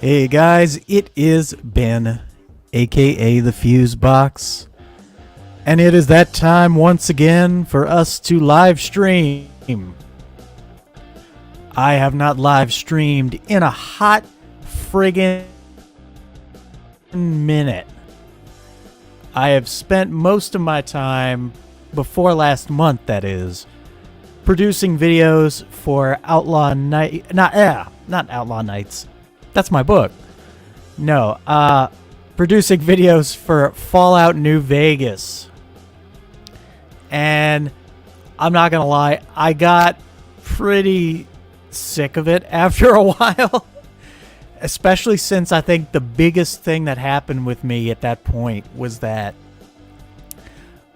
Hey guys, it is Ben, aka the Fuseboxx, and it is that time once again for us to live stream. I have not live streamed in a hot friggin' minute. I have spent most of my time, before last month that is, producing videos for Outlaw Night, not Outlaw Nights. That's my book. No, producing videos for Fallout New Vegas. And I'm not gonna lie, I got pretty sick of it after a while. Especially since I think the biggest thing that happened with me at that point was that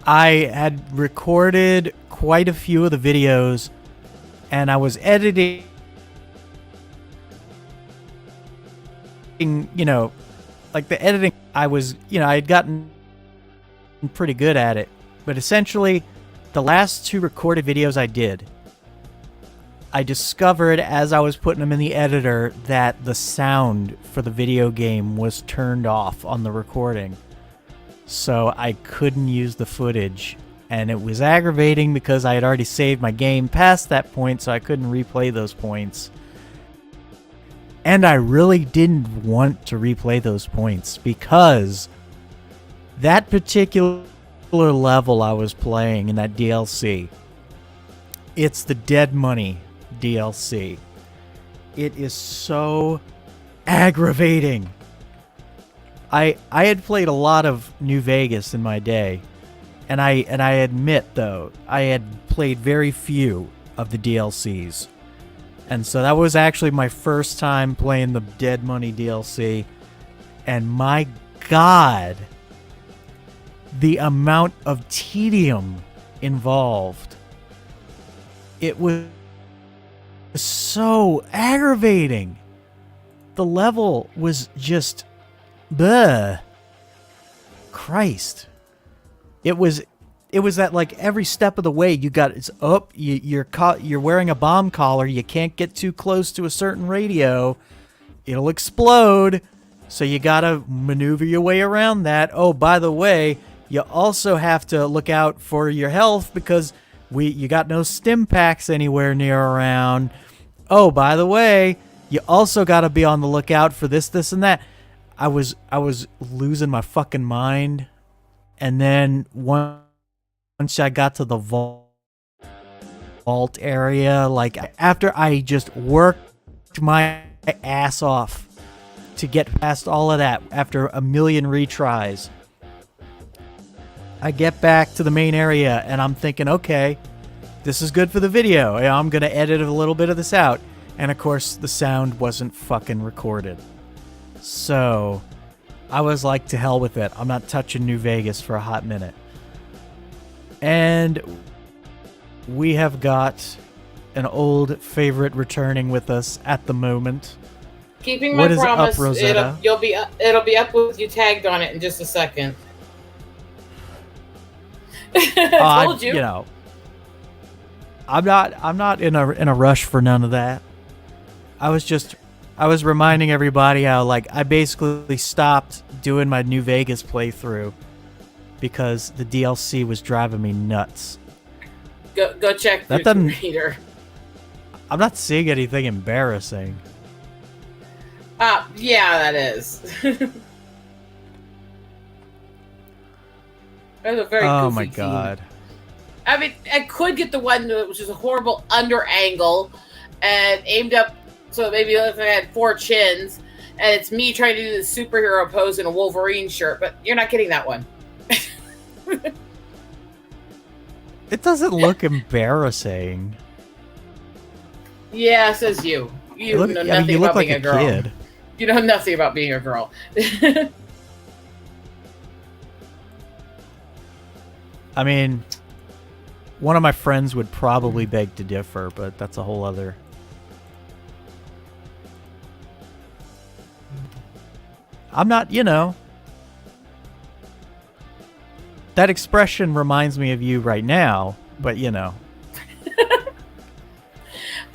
I had recorded quite a few of the videos and I was editing, like the editing, I had gotten pretty good at it. But essentially, the last two recorded videos I did, I discovered as I was putting them in the editor that the sound for the video game was turned off on the recording. So I couldn't use the footage. And it was aggravating because I had already saved my game past that point, so I couldn't replay those points. And I really didn't want to replay those points because that particular level I was playing in that DLC, it's the Dead Money DLC. It is so aggravating. I had played a lot of New Vegas in my day, and I admit though I had played very few of the DLCs. And so that was actually my first time playing the Dead Money DLC. And my God, the amount of tedium involved. It was so aggravating. The level was just, bleh. Christ. It was that like every step of the way you're wearing a bomb collar, you can't get too close to a certain radio, it'll explode, so you gotta maneuver your way around that. Oh, by the way, you also have to look out for your health because you got no stim packs anywhere near around. Oh, by the way, you also gotta be on the lookout for this, and that. I was losing my fucking mind, and then once I got to the vault area, like after I just worked my ass off to get past all of that after a million retries, I get back to the main area and I'm thinking, okay, this is good for the video. I'm going to edit a little bit of this out. And of course, the sound wasn't fucking recorded. So I was like, to hell with it. I'm not touching New Vegas for a hot minute. And we have got an old favorite returning with us at the moment. Keeping my promise, it'll be up with you tagged on it in just a second. I told you. I'm not in a rush for none of that. I was reminding everybody how like I basically stopped doing my New Vegas playthrough because the DLC was driving me nuts. Go check the reader. I'm not seeing anything embarrassing. Yeah, that is. That's a very oh goofy my God. Team. I mean, I could get the one which is a horrible under angle and aimed up, so maybe if I had 4 chins, and it's me trying to do the superhero pose in a Wolverine shirt, but you're not getting that one. It doesn't look embarrassing. Yeah, says you. You know nothing about being a girl. Kid. You know nothing about being a girl. I mean, one of my friends would probably beg to differ, but that's a whole other... I'm not, that expression reminds me of you right now, but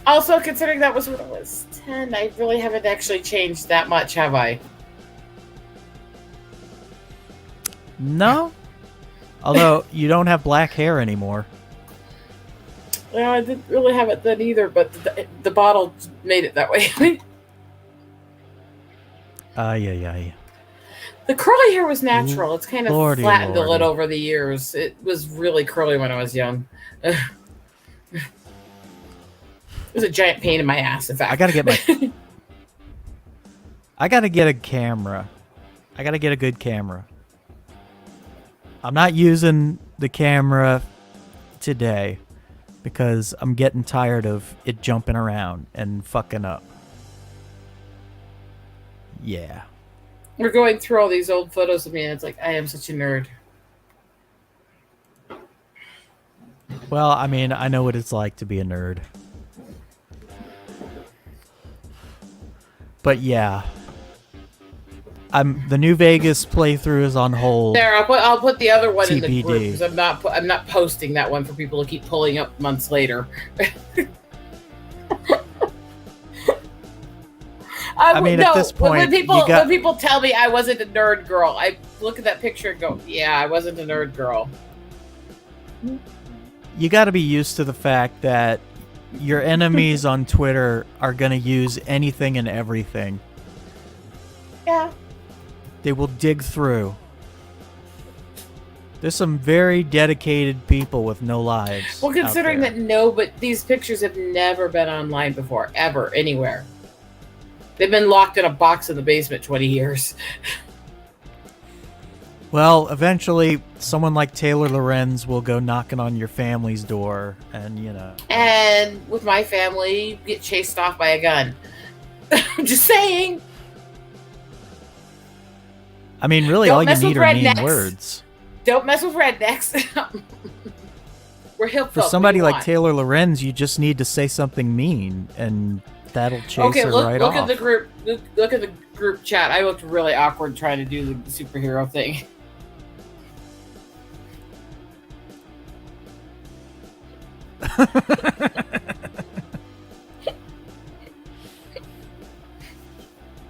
Also, considering that was what it was 10. I really haven't actually changed that much, have I? No. Although you don't have black hair anymore. No, I didn't really have it then either, but the bottle made it that way. Yeah. The curly hair was natural. It's kind of Lordy, flattened a lordy. little over the years. It was really curly when I was young. It was a giant pain in my ass, in fact. I gotta get a camera. I gotta get a good camera. I'm not using the camera today because I'm getting tired of it jumping around and fucking up. Yeah. We're going through all these old photos of me, and it's like, I am such a nerd. Well, I mean, I know what it's like to be a nerd. But yeah. The New Vegas playthrough is on hold. There, I'll put the other one in the group TBD. because I'm not posting that one for people to keep pulling up months later. I mean, at this point, when people tell me I wasn't a nerd girl, I look at that picture and go, "Yeah, I wasn't a nerd girl." You got to be used to the fact that your enemies on Twitter are going to use anything and everything. Yeah. They will dig through. There's some very dedicated people with no lives. Well, considering that but these pictures have never been online before, ever, anywhere. They've been locked in a box in the basement 20 years. Well, eventually, someone like Taylor Lorenz will go knocking on your family's door, and And with my family, get chased off by a gun. I'm just saying. I mean, really, Don't all you mess need with are mean rednecks. words. Don't mess with rednecks. We're hip For folk. somebody What do you like want? Taylor Lorenz, you just need to say something mean, and that'll chase her look, right look off. at the group. Look at the group chat. I looked really awkward trying to do the superhero thing.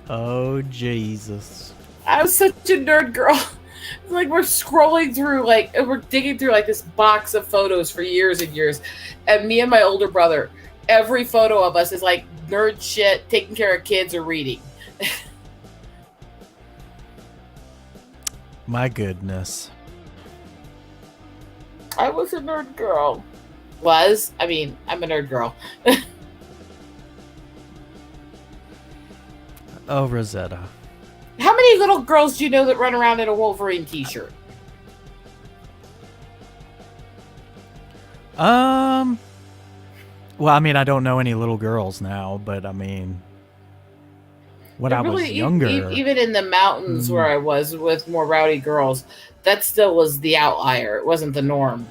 Oh, Jesus. I was such a nerd girl. It's like we're scrolling through, we're digging through this box of photos for years and years, and me and my older brother, every photo of us is like nerd shit, taking care of kids or reading. My goodness. I was a nerd girl. I mean, I'm a nerd girl. Oh, Rosetta. How many little girls do you know that run around in a Wolverine t-shirt? Well, I mean, I don't know any little girls now, but I mean, when I was younger, even in the mountains where I was with more rowdy girls, that still was the outlier. It wasn't the norm.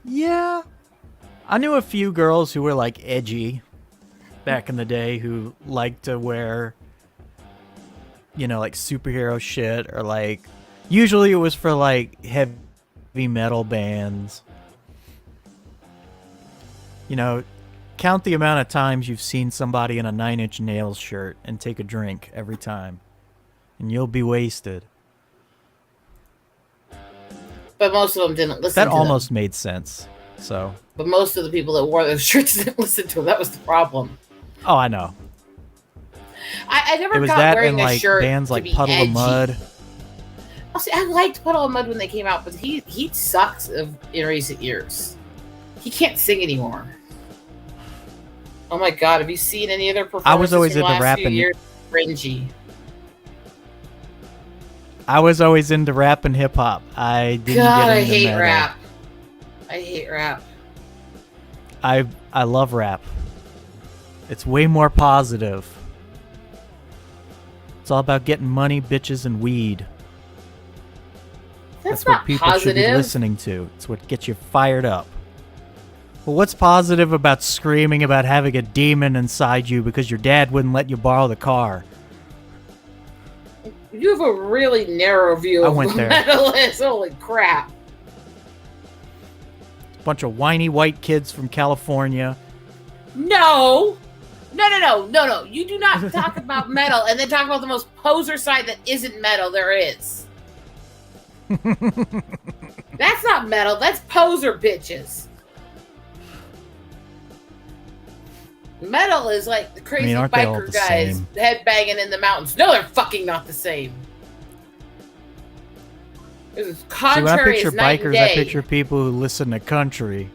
yeah, I knew a few girls who were edgy back in the day who liked to wear, superhero shit, or usually it was for heavy metal bands. Count the amount of times you've seen somebody in a 9 Inch Nails shirt and take a drink every time, and you'll be wasted. But most of them didn't listen That to almost them. made sense. So. But most of the people that wore those shirts didn't listen to them. That was the problem. Oh, I know. I never It was got that wearing and a shirt bands to like be Puddle edgy. of Mud. Oh, see, I liked Puddle of Mud when they came out, but he sucks in recent years. He can't sing anymore. Oh my god, have you seen any other performances I was always from the into last rap few and years? Cringy. I was always into rap and hip hop. I didn't God, get I into hate metal. rap. I hate rap. I love rap. It's way more positive. It's all about getting money, bitches, and weed. That's what not people should be positive. listening to. It's what gets you fired up. Well, what's positive about screaming about having a demon inside you because your dad wouldn't let you borrow the car? You have a really narrow view I of went there. metal is. Holy crap. Bunch of whiny white kids from California. No. You do not talk about metal and then talk about the most poser side that isn't metal there is. That's not metal. That's poser bitches. Metal is like the crazy biker guys headbanging in the mountains. No, they're fucking not the same. This is contrary. See, when I picture as night bikers, and day. I picture people who listen to country.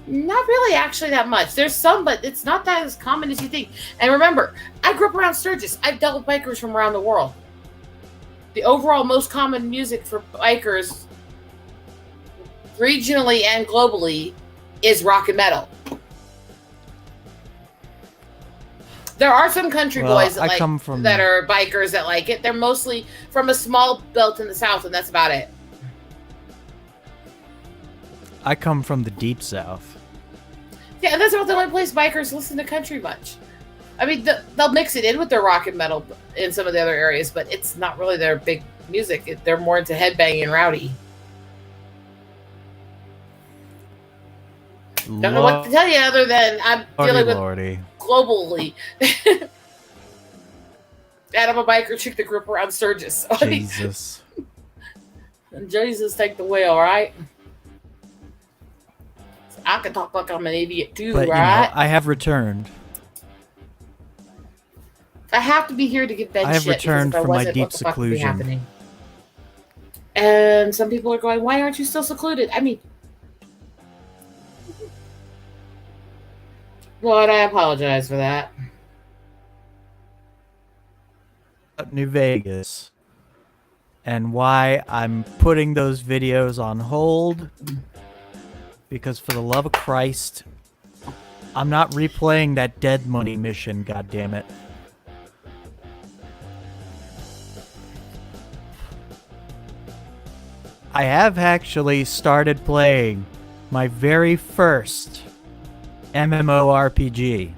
Not really, actually, that much. There's some, but it's not that as common as you think. And remember, I grew up around Sturgis. I've dealt with bikers from around the world. The overall most common music for bikers, regionally and globally, is rock and metal. There are some country boys that that are bikers that like it. They're mostly from a small belt in the South, and that's about it. I come from the deep South. Yeah, and that's about the only place bikers listen to country much. I mean, they'll mix it in with their rock and metal in some of the other areas, but it's not really their big music. They're more into headbanging and rowdy. Don't know what to tell you other than I'm dealing with globally. And I'm a biker chick that grew up around Sturgis. Jesus. Jesus, take the wheel, right? I can talk like I'm an idiot too, but, right? You know, I have returned. I have to be here to get that shit. I have returned from my deep seclusion. Happening? And some people are going, why aren't you still secluded? I mean, Lord, I apologize for that. New Vegas. And why I'm putting those videos on hold. Because for the love of Christ, I'm not replaying that Dead Money mission, goddammit. I have actually started playing my very first MMORPG.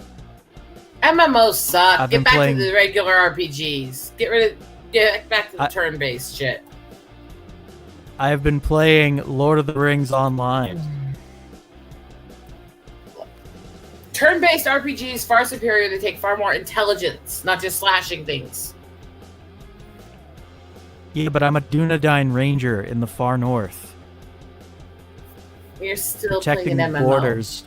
MMOs suck. Get back to the regular RPGs. Get back to the turn-based shit. I have been playing Lord of the Rings Online. Turn-based RPGs far superior. They take far more intelligence, not just slashing things. Yeah, but I'm a Dunedain Ranger in the far north. You're still protecting playing an MMO. Borders.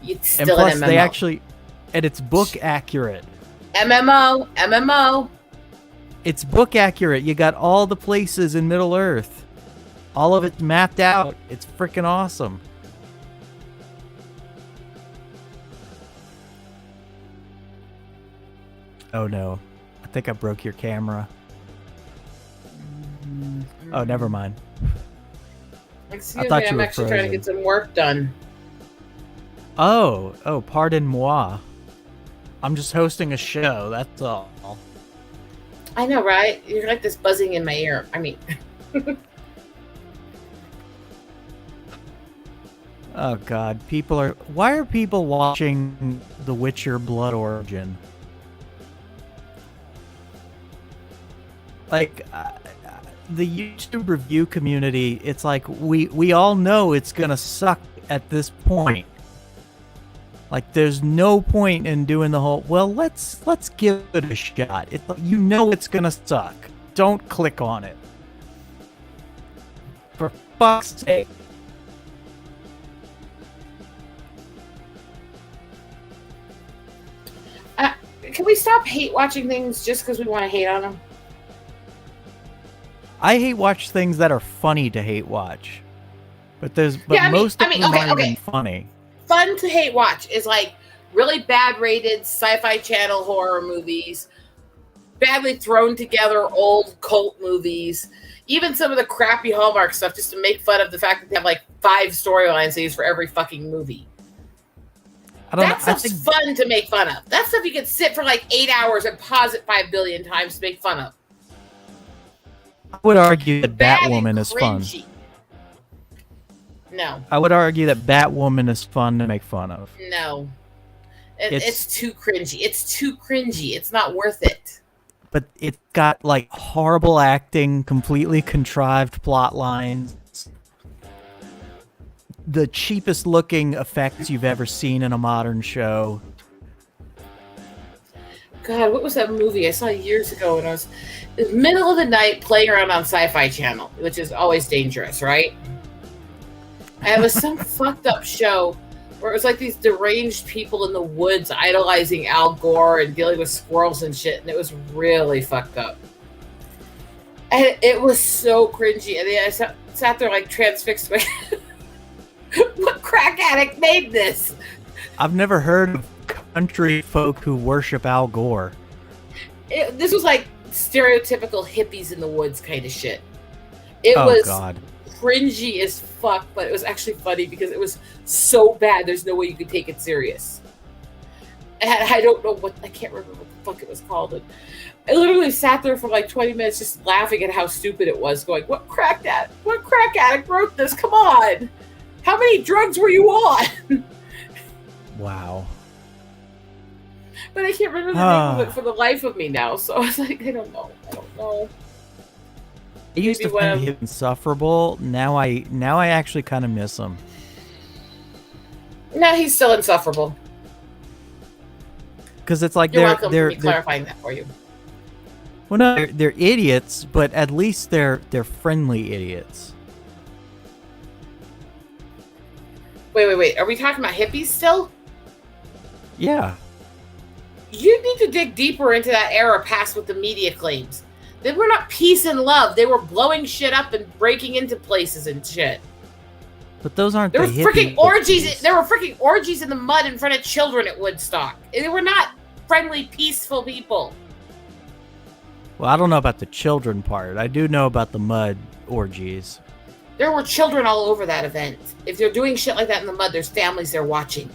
It's still and plus, an MMO. they actually, and it's book accurate. MMO. It's book accurate. You got all the places in Middle Earth. All of it mapped out. It's freaking awesome. Oh no. I think I broke your camera. Oh, never mind. Excuse me, I'm actually trying to get some work done. Oh, pardon moi. I'm just hosting a show, that's all. I know, right? You're like this buzzing in my ear. I mean... Oh god, why are people watching The Witcher Blood Origin? Like, the YouTube review community, it's like, we all know it's gonna suck at this point. Like, there's no point in doing the whole, well, let's give it a shot. You know it's gonna suck. Don't click on it. For fuck's sake. Can we stop hate watching things just because we want to hate on them? I hate watch things that are funny to hate watch. But most of them aren't even funny. Fun to hate watch is like really bad rated sci-fi channel horror movies, badly thrown together old cult movies, even some of the crappy Hallmark stuff just to make fun of the fact that they have like 5 storylines they use for every fucking movie. That stuff's fun to make fun of. That stuff you can sit for like 8 hours and pause it 5 billion times to make fun of. I would argue that Batwoman is fun. No. I would argue that Batwoman is fun to make fun of. No. It's too cringy. It's too cringy. It's not worth it. But it's got like horrible acting, completely contrived plot lines. the cheapest looking effects you've ever seen in a modern show. God, what was that movie I saw years ago when I was in the middle of the night playing around on Sci-Fi Channel, which is always dangerous, right? And it was some fucked up show where it was like these deranged people in the woods idolizing Al Gore and dealing with squirrels and shit, and it was really fucked up. And it was so cringy, and then I sat there like transfixed. What crack addict made this? I've never heard of country folk who worship Al Gore. This was like stereotypical hippies in the woods kind of shit. It was God. cringy as fuck, but it was actually funny because it was so bad there's no way you could take it serious. And I don't know I can't remember what the fuck it was called. And I literally sat there for like 20 minutes just laughing at how stupid it was, going, what crack addict wrote this? Come on. How many drugs were you on? Wow. But I can't remember the name of it for the life of me now. So I was like, I don't know. I used to find him insufferable. Now I actually kind of miss him. No, he's still insufferable. Because it's like You're welcome for me clarifying that for you. Well, no, they're idiots, but at least they're friendly idiots. Wait. Are we talking about hippies still? Yeah. You need to dig deeper into that era past what the media claims. They were not peace and love. They were blowing shit up and breaking into places and shit. But those aren't there the were freaking hippie orgies. hippies. There were freaking orgies in the mud in front of children at Woodstock. They were not friendly, peaceful people. Well, I don't know about the children part. I do know about the mud orgies. There were children all over that event. If they're doing shit like that in the mud, there's families there watching.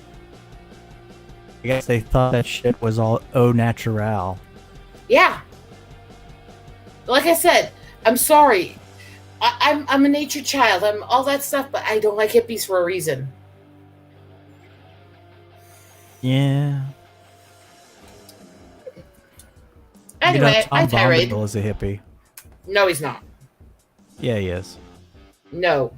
I guess they thought that shit was all au natural. Yeah. Like I said, I'm sorry. I'm a nature child. I'm all that stuff, but I don't like hippies for a reason. Yeah. Anyway, I tirade. Tom Bombadil is a hippie. No, he's not. Yeah, he is. No.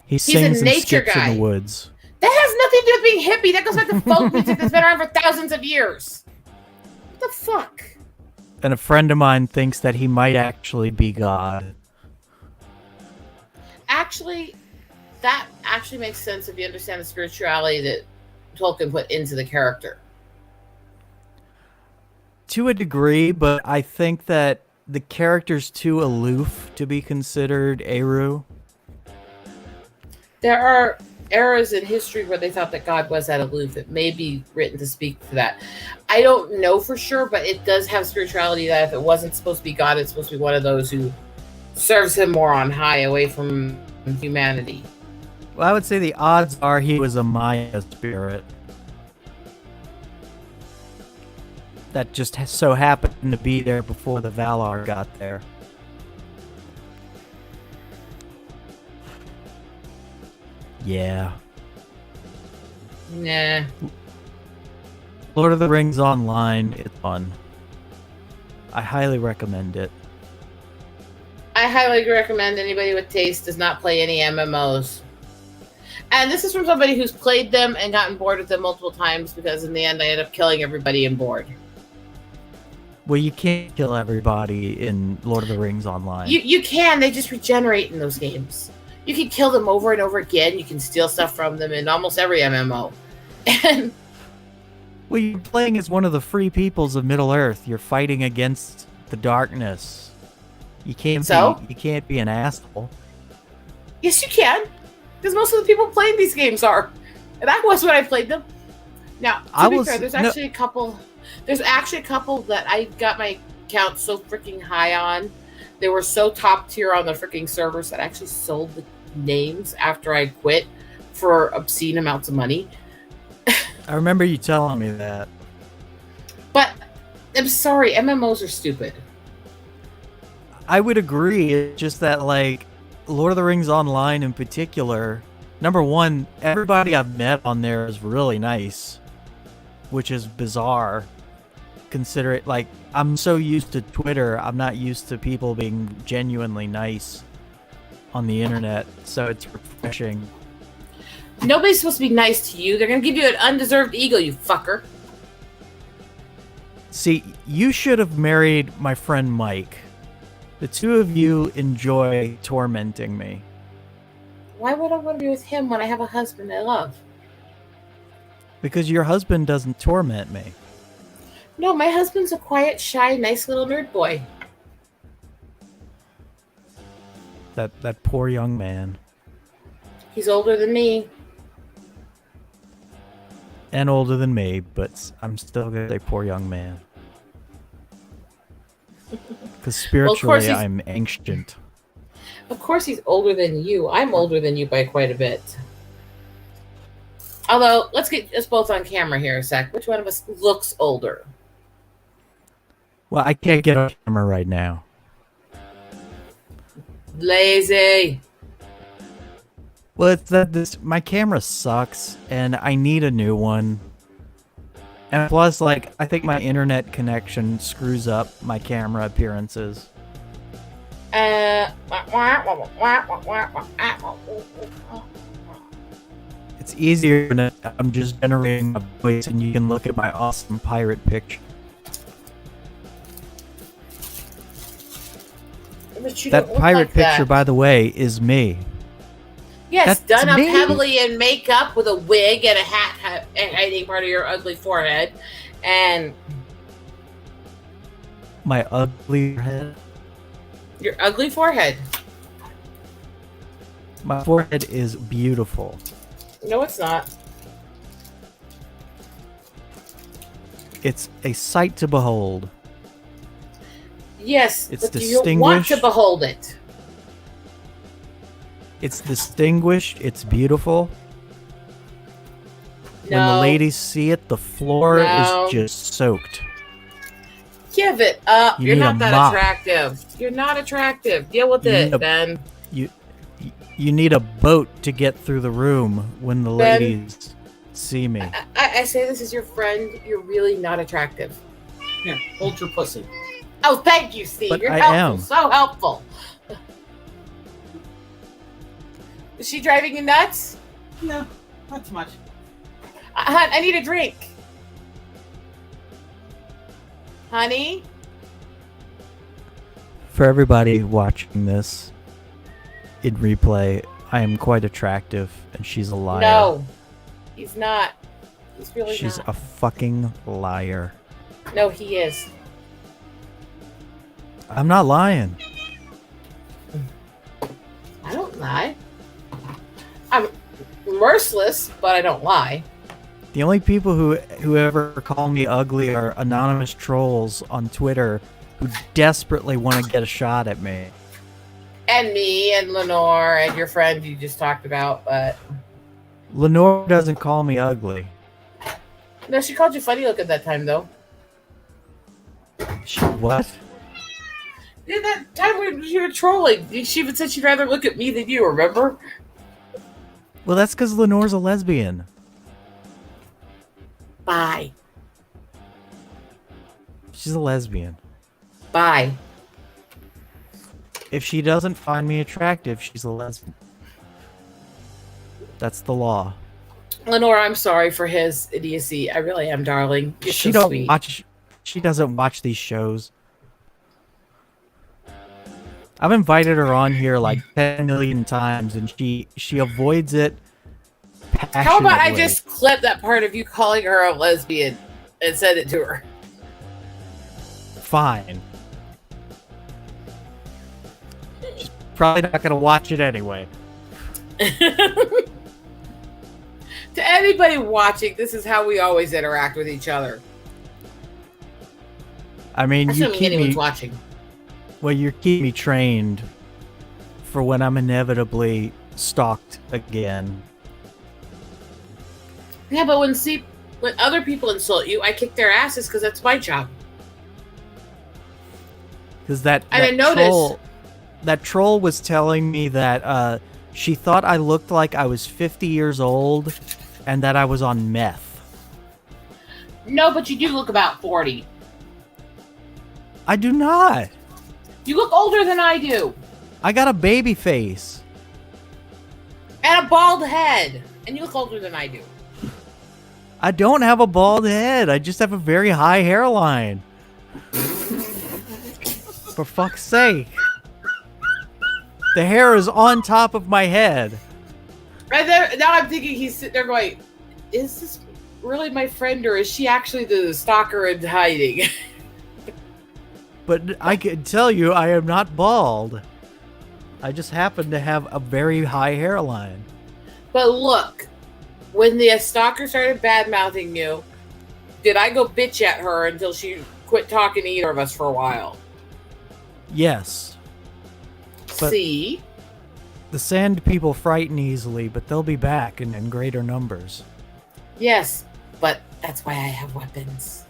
He sings a and nature skips guy. in the woods. That has nothing to do with being hippie. That goes back to folk music that's been around for thousands of years. What the fuck? And a friend of mine thinks that he might actually be God. Actually, that actually makes sense if you understand the spirituality that Tolkien put into the character. To a degree, but I think that the character's too aloof to be considered Eru. There are eras in history where they thought that God was that aloof. It may be written to speak to that. I don't know for sure, but it does have spirituality that if it wasn't supposed to be God, it's supposed to be one of those who serves him more on high, away from humanity. Well, I would say the odds are he was a Maya spirit. That just so happened to be there before the Valar got there. Yeah. Nah. Lord of the Rings Online, it's fun. I highly recommend it. I highly recommend anybody with taste does not play any MMOs. And this is from somebody who's played them and gotten bored with them multiple times because in the end I ended up killing everybody and bored. Well, you can't kill everybody in Lord of the Rings Online. You can. They just regenerate in those games. You can kill them over and over again. You can steal stuff from them in almost every MMO. And well, you're playing as one of the free peoples of Middle-earth. You're fighting against the darkness. You can't be an asshole. Yes, you can. Because most of the people playing these games are. And that was when I played them. Now, to be fair, there's actually a couple that I got my account so freaking high on. They were so top tier on the freaking servers that I actually sold the names after I quit for obscene amounts of money. I remember you telling me that. But I'm sorry, MMOs are stupid. I would agree. It's just that, like, Lord of the Rings Online in particular, number one, everybody I've met on there is really nice, which is bizarre. Consider it, like, I'm so used to Twitter, I'm not used to people being genuinely nice on the internet, so it's refreshing. Nobody's supposed to be nice to you. They're gonna give you an undeserved ego, you fucker. See, you should have married my friend Mike. The two of you enjoy tormenting me. Why would I want to be with him when I have a husband I love? Because your husband doesn't torment me. No, my husband's a quiet, shy, nice little nerd boy. That poor young man. He's older than me. And older than me, but I'm still gonna say poor young man. Because spiritually, I'm ancient. Of course he's older than you. I'm older than you by quite a bit. Although, let's get us both on camera here a sec. Which one of us looks older? Well, I can't get on camera right now. Lazy. Well, it's that my camera sucks, and I need a new one. And plus, like, I think my internet connection screws up my camera appearances. It's easier when I'm just generating a voice and you can look at my awesome pirate picture. That pirate picture, by the way, is me. Yes, That's done up me. heavily in makeup with a wig and a hat hiding part of your ugly forehead. And My ugly head? your ugly forehead. My forehead is beautiful. No, it's not. It's a sight to behold. Yes, It's but you don't want to distinguished. behold it. It's distinguished. It's beautiful. No. When the ladies see it, the floor No. is just soaked. Give it up. You You're need not a that mop. attractive. You're not attractive. Deal with You it, need a- Ben. You need a boat to get through the room when the Ben. ladies see me. I say this as your friend. You're really not attractive. Here, hold your pussy. Oh, thank you, Steve. But You're I helpful. am. So helpful. Is she driving you nuts? No, not too much. Hon, I need a drink. Honey? For everybody watching this in replay, I am quite attractive, and she's a liar. No. He's not. He's really She's not. a fucking liar. No, he is. I'm not lying. I don't lie. I'm merciless, but I don't lie. The only people who ever call me ugly are anonymous trolls on Twitter who desperately want to get a shot at me. And me and Lenore and your friend you just talked about, but Lenore doesn't call me ugly. no, she called you funny look at that time though. She what? Yeah, that time when you were trolling, she even said she'd rather look at me than you, remember? Well, that's because Lenore's a lesbian. Bye. She's a lesbian. Bye. If she doesn't find me attractive, she's a lesbian. That's the law. Lenore, I'm sorry for his idiocy. I really am, darling. You're She so don't sweet. watch. She doesn't watch these shows. I've invited her on here like 10 million times, and she avoids it passionately. How about I just clip that part of you calling her a lesbian and send it to her? Fine. She's probably not gonna watch it anyway. To anybody watching, this is how we always interact with each other. I mean, you Assuming keep anyone's me. watching. Well, you keep me trained for when I'm inevitably stalked again. Yeah, but when other people insult you, I kick their asses because that's my job. Because that And I noticed- troll was telling me that she thought I looked like I was 50 years old and that I was on meth. No, but you do look about 40. I do not. You look older than I do. I got a baby face. And a bald head. And you look older than I do. I don't have a bald head. I just have a very high hairline. For fuck's sake. The hair is on top of my head. And then, now I'm thinking he's sitting there going, is this really my friend or is she actually the stalker in hiding? But I can tell you I am not bald. I just happen to have a very high hairline. But look, when the stalker started bad-mouthing you, did I go bitch at her until she quit talking to either of us for a while? Yes. But See? the sand people frighten easily, but they'll be back in greater numbers. Yes, but that's why I have weapons.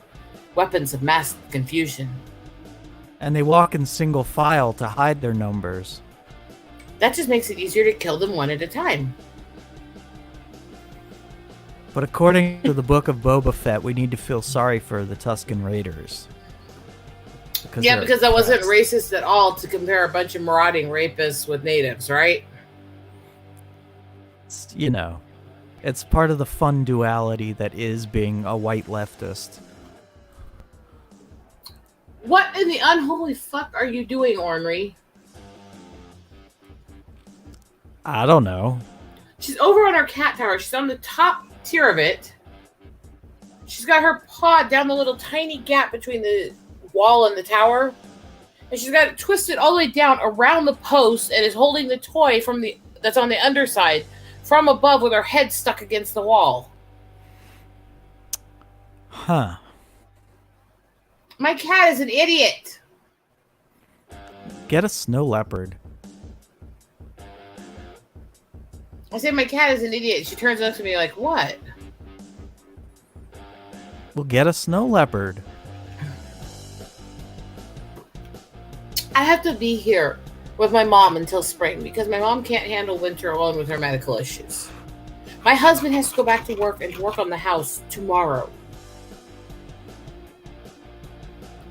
Weapons of mass confusion. And they walk in single file to hide their numbers. That just makes it easier to kill them one at a time. But according to the book of Boba Fett, we need to feel sorry for the Tusken Raiders. Yeah, because that wasn't oppressed. racist at all to compare a bunch of marauding rapists with natives, right? You know, it's part of the fun duality that is being a white leftist. What in the unholy fuck are you doing, Ornery? I don't know. She's over on our cat tower. She's on the top tier of it. She's got her paw down the little tiny gap between the wall and the tower. And she's got it twisted all the way down around the post and is holding the toy that's on the underside from above with her head stuck against the wall. Huh. My cat is an idiot. Get a snow leopard. I say my cat is an idiot. She turns up to me like, what? Well, get a snow leopard. I have to be here with my mom until spring because my mom can't handle winter alone with her medical issues. My husband has to go back to work and work on the house tomorrow.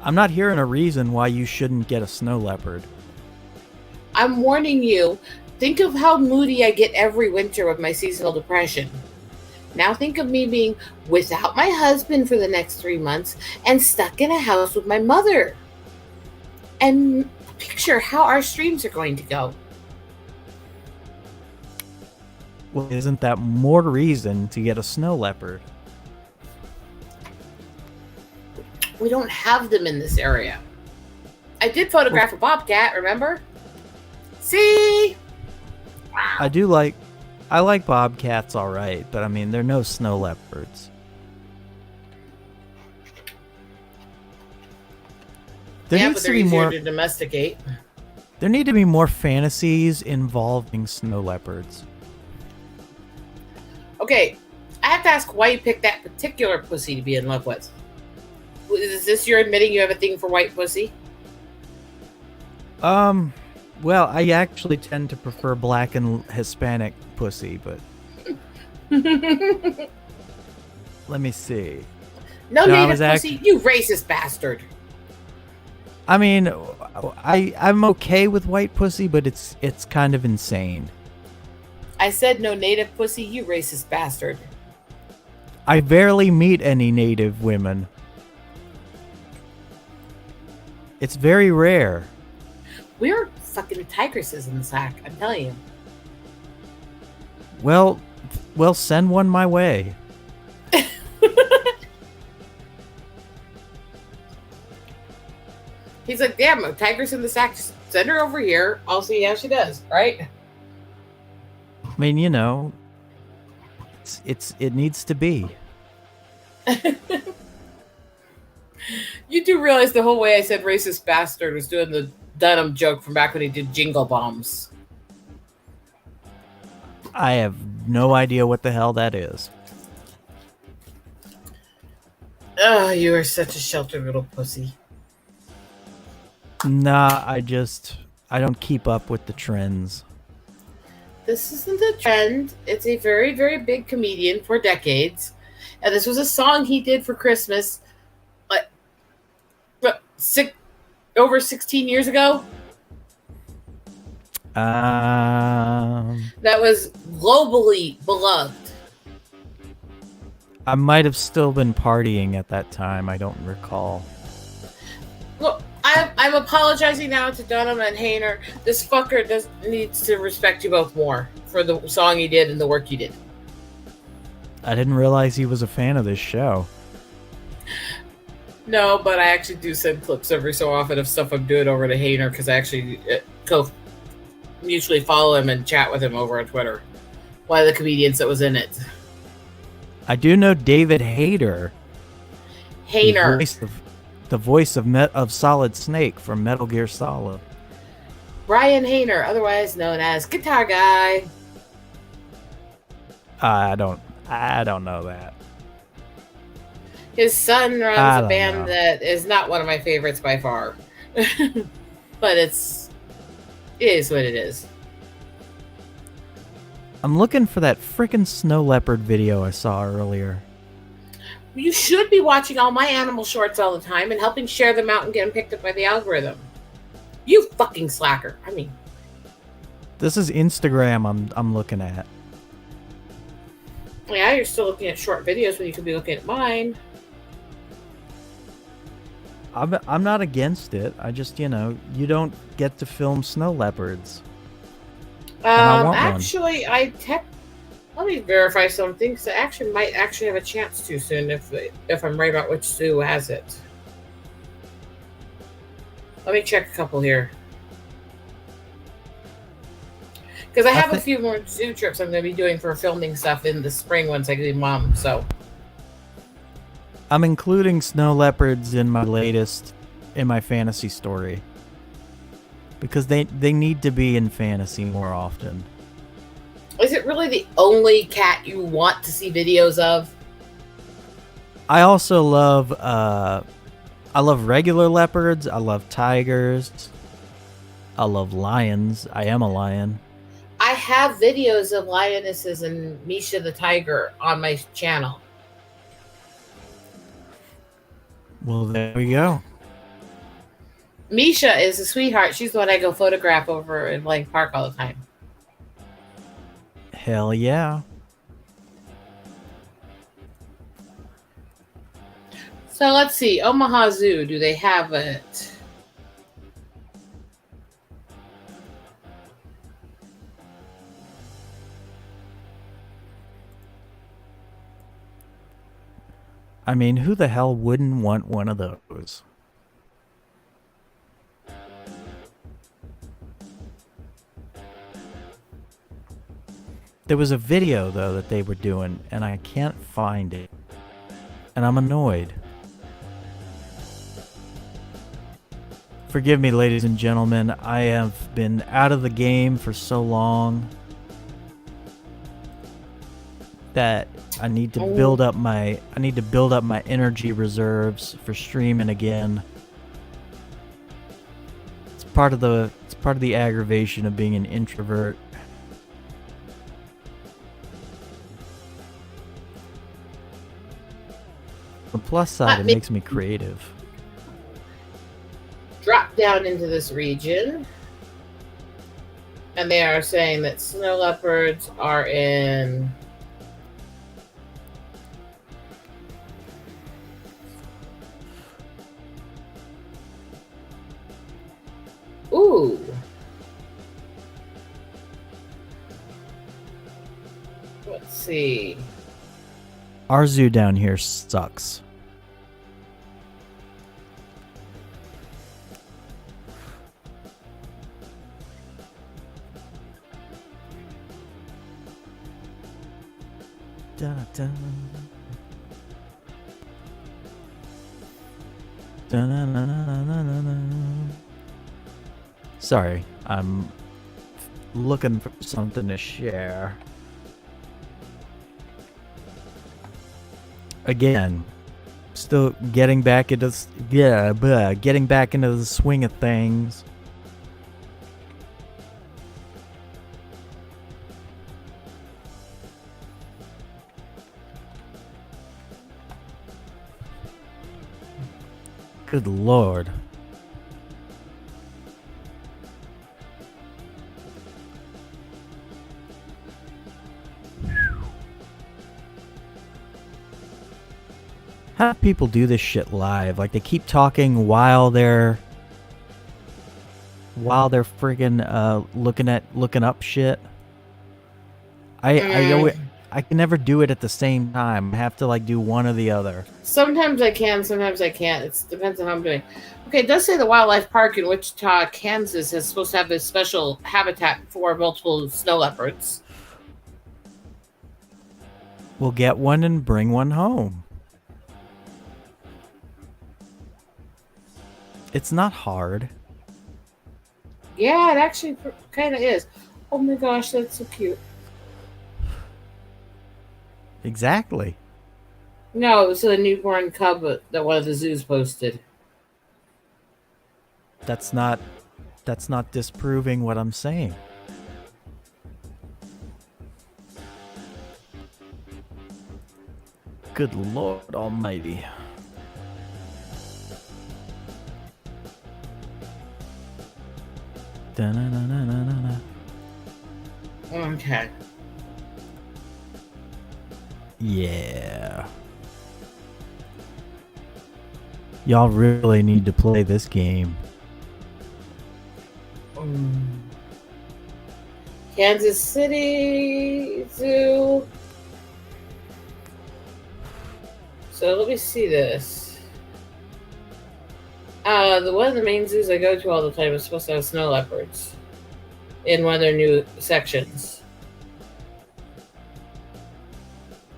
I'm not hearing a reason why you shouldn't get a snow leopard. I'm warning you. Think of how moody I get every winter with my seasonal depression. Now think of me being without my husband for the next 3 months and stuck in a house with my mother. And picture how our streams are going to go. Well, isn't that more reason to get a snow leopard? We don't have them in this area. I did photograph a bobcat, remember? See? I like bobcats all right, but I mean, they're no snow leopards. There Yeah, needs but to they're be easier more. to domesticate. There need to be more fantasies involving snow leopards. Okay, I have to ask why you picked that particular pussy to be in love with. Is this you're admitting you have a thing for white pussy? Well, I actually tend to prefer black and Hispanic pussy, but let me see. No, No, I native was pussy, you racist bastard. I mean, I'm okay with white pussy, but it's kind of insane. I said no native pussy, you racist bastard. I barely meet any native women. It's very rare. We're fucking tigresses in the sack, I'm telling you. Well, send one my way. He's like, damn, a tigress in the sack, just send her over here. I'll see how she does, right? I mean, you know, it needs to be. You do realize the whole way I said racist bastard was doing the Dunham joke from back when he did Jingle Bombs. I have no idea what the hell that is. Oh, you are such a sheltered little pussy. Nah, I don't keep up with the trends. This isn't a trend. It's a very, very big comedian for decades. And this was a song he did for Christmas over 16 years ago. That was globally beloved. I might have still been partying at that time. I don't recall. Look, I'm apologizing now to Dunham and Hayner. This fucker needs to respect you both more for the song you did and the work you did. I didn't realize he was a fan of this show. No, but I actually do send clips every so often of stuff I'm doing over to Hayner because I actually mutually follow him and chat with him over on Twitter. One of the comedians that was in it. I do know David Hayter. Hayner. The voice of Solid Snake from Metal Gear Solid. Brian Hayner, otherwise known as Guitar Guy. I don't know that. His son runs a band that is not one of my favorites by far. But it is what it is. I'm looking for that frickin' snow leopard video I saw earlier. You should be watching all my animal shorts all the time and helping share them out and get them picked up by the algorithm. You fucking slacker. I mean, this is Instagram I'm looking at. Yeah, you're still looking at short videos when you could be looking at mine. I'm not against it. I just, you don't get to film snow leopards. Actually, let me verify something because I might have a chance to soon if I'm right about which zoo has it. Let me check a couple here. Because I have a few more zoo trips I'm going to be doing for filming stuff in the spring once I get mom, so. I'm including snow leopards in my fantasy story. Because they need to be in fantasy more often. Is it really the only cat you want to see videos of? I also love regular leopards. I love tigers. I love lions. I am a lion. I have videos of lionesses and Misha the tiger on my channel. Well, there we go. Misha is a sweetheart. She's the one I go photograph over in Blank Park all the time. Hell yeah. So let's see. Omaha Zoo, do they have it? I mean, who the hell wouldn't want one of those? There was a video, though, that they were doing, and I can't find it. And I'm annoyed. Forgive me, ladies and gentlemen. I have been out of the game for so long that I need to build up my energy reserves for streaming again. It's part of the aggravation of being an introvert. The plus side, it makes me creative. Drop down into this region. And they are saying that snow leopards are in Ooh. Let's see. Our zoo down here sucks. Dun, dun. Dun, dun, dun, dun, dun, dun, dun. Sorry, I'm looking for something to share. Again, still getting back into the swing of things. Good Lord. How do people do this shit live? Like, they keep talking while they're friggin' looking up shit. I can never do it at the same time. I have to like do one or the other. Sometimes I can, sometimes I can't. It depends on how I'm doing. Okay, it does say the wildlife park in Wichita, Kansas is supposed to have this special habitat for multiple snow leopards. We'll get one and bring one home. It's not hard. Yeah, it actually kind of is. Oh my gosh, that's so cute. Exactly. No, it was a newborn cub that one of the zoos posted. That's not disproving what I'm saying. Good Lord Almighty. Da-na-na-na-na-na. Okay. Yeah. Y'all really need to play this game. Kansas City Zoo. So let me see this. One of the main zoos I go to all the time is supposed to have snow leopards in one of their new sections.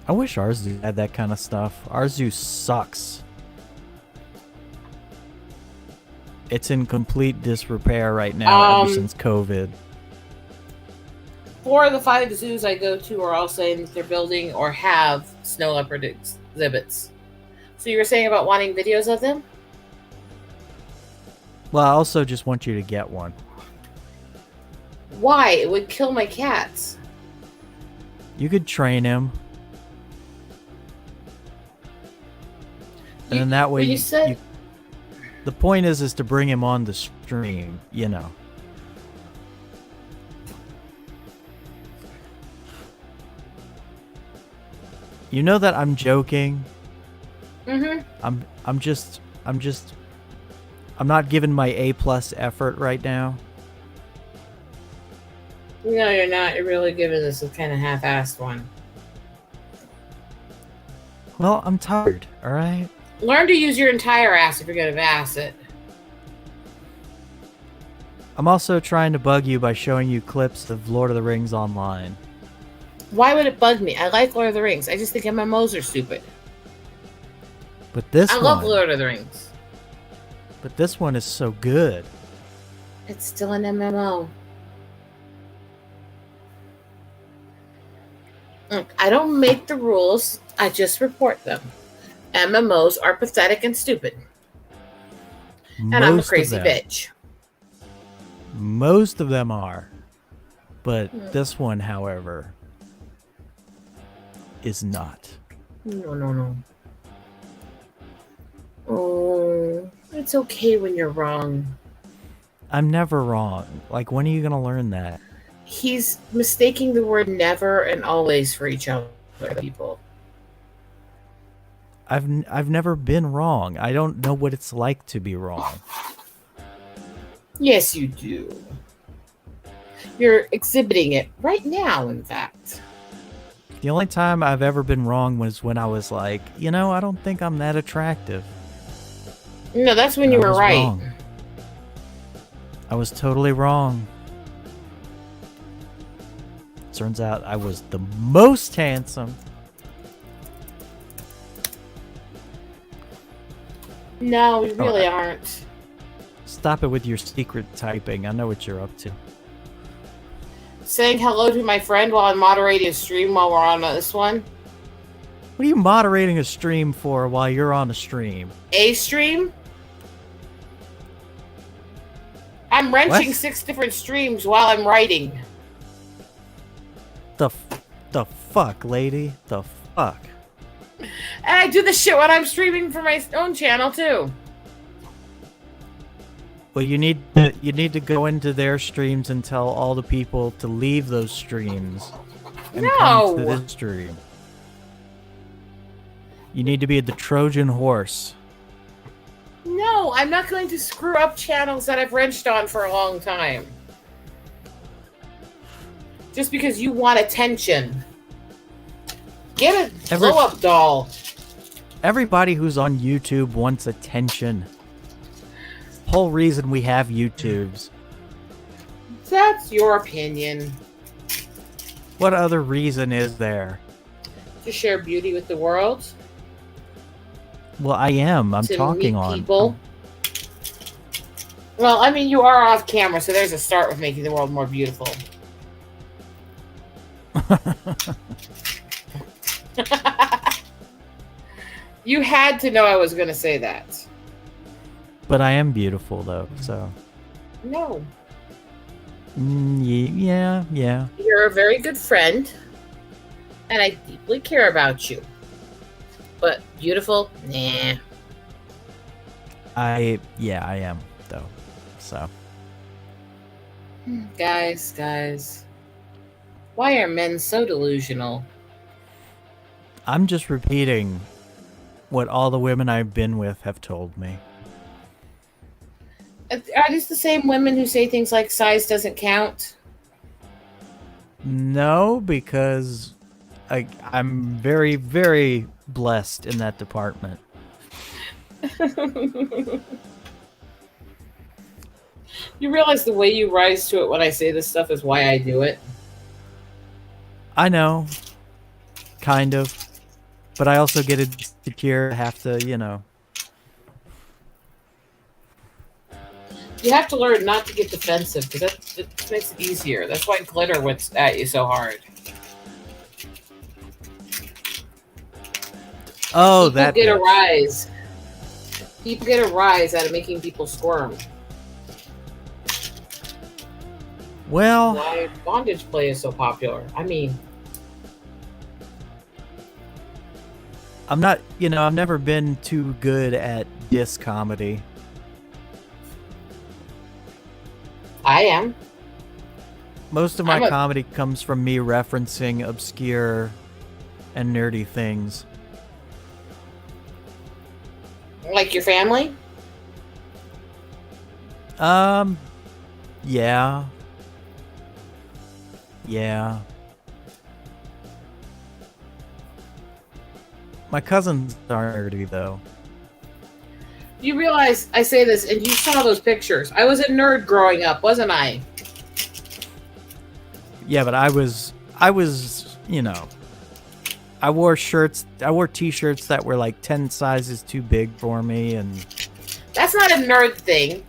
I wish our zoo had that kind of stuff. Our zoo sucks. It's in complete disrepair right now ever since COVID. 4 of the 5 zoos I go to are all saying that they're building or have snow leopard exhibits. So you were saying about wanting videos of them? Well, I also just want you to get one. Why? It would kill my cats. You could train him. And then that way the point is to bring him on the stream, you know. You know that I'm joking. Mm-hmm. I'm not giving my A+ effort right now. No, you're not. You're really giving this a kind of half-assed one. Well, I'm tired, alright? Learn to use your entire ass if you're going to ass it. I'm also trying to bug you by showing you clips of Lord of the Rings online. Why would it bug me? I like Lord of the Rings. I just think MMOs are stupid. But this I love Lord of the Rings. But this one is so good. It's still an MMO. Look, I don't make the rules. I just report them. MMOs are pathetic and stupid. And I'm a crazy bitch. Most of them are. But this one, however, is not. No. Oh, it's okay when you're wrong. I'm never wrong. Like, when are you gonna learn that? He's mistaking the word never and always for each other, people. I've never been wrong. I don't know what it's like to be wrong. Yes, you do. You're exhibiting it right now, in fact. The only time I've ever been wrong was when I was like, you know, I don't think I'm that attractive. No, that's when you were right. Wrong. I was totally wrong. Turns out I was the most handsome. No, we really aren't. Stop it with your secret typing. I know what you're up to. Saying hello to my friend while I'm moderating a stream while we're on this one. What are you moderating a stream for while you're on a stream? A stream? I'm wrenching What? 6 different streams while I'm writing. The fuck, lady? The fuck? And I do this shit when I'm streaming for my own channel, too. Well, you need to go into their streams and tell all the people to leave those streams and come to this stream. You need to be the Trojan horse. No, I'm not going to screw up channels that I've wrenched on for a long time. Just because you want attention. Get a blow-up doll. Everybody who's on YouTube wants attention. Whole reason we have YouTubes. That's your opinion. What other reason is there? To share beauty with the world. Well, I am. I'm to talking meet on. people. Well, I mean, you are off camera, so there's a start with making the world more beautiful. You had to know I was going to say that. But I am beautiful, though, so. No. Yeah. You're a very good friend, and I deeply care about you. But beautiful? Nah. I am, though, so. Guys. Why are men so delusional? I'm just repeating what all the women I've been with have told me. Are these the same women who say things like size doesn't count? No, because I'm very, very blessed in that department. You realize the way you rise to it when I say this stuff is why I do it? I know. Kind of. But I also get insecure, have to, You have to learn not to get defensive, because that makes it easier. That's why glitter went at you so hard. Oh, People that get a bitch. rise. People get a rise out of making people squirm. Well, Why bondage play is so popular. I mean, I'm not, I've never been too good at diss comedy. I am. Most of my I'm a- comedy comes from me referencing obscure and nerdy things. Like your family? Yeah. My cousins aren't nerdy, though. You realize I say this, and you saw those pictures. I was a nerd growing up, wasn't I? Yeah, but I was, I wore t-shirts that were like 10 sizes too big for me, and That's not a nerd thing.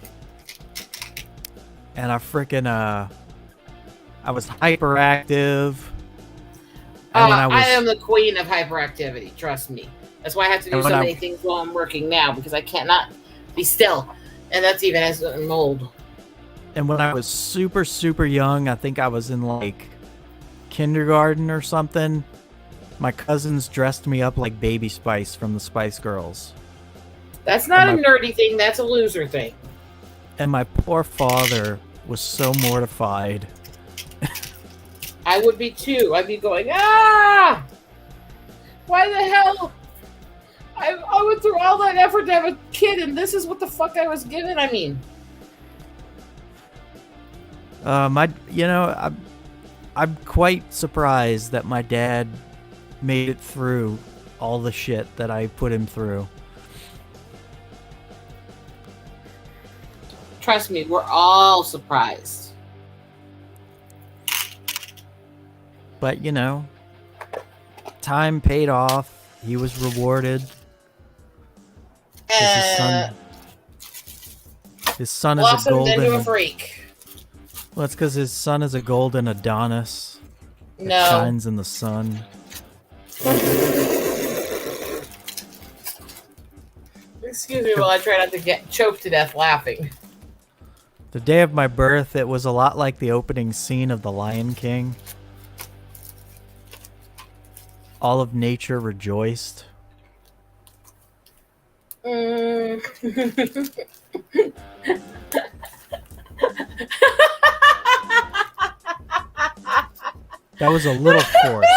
I freaking, I was hyperactive. And when I am the queen of hyperactivity, trust me. That's why I have to do And so when many things while I'm working now, because I cannot be still. And that's even as I'm old. And when I was super, super young, I think I was in like kindergarten or something, my cousins dressed me up like Baby Spice from the Spice Girls. That's not a And nerdy thing, that's a loser thing. And my poor father was so mortified. I would be too. I'd be going, ah! Why the hell? I went through all that effort to have a kid, and this is what the fuck I was given. I mean, I'm quite surprised that my dad made it through all the shit that I put him through. trust me, we're all surprised. But, time paid off. He was rewarded. 'Cause his son is a Blossomed into a golden. freak. Well, it's because his son is a golden Adonis that No. shines in the sun. Excuse me while I try not to get choked to death laughing. The day of my birth, it was a lot like the opening scene of The Lion King. All of nature rejoiced. That was a little forced.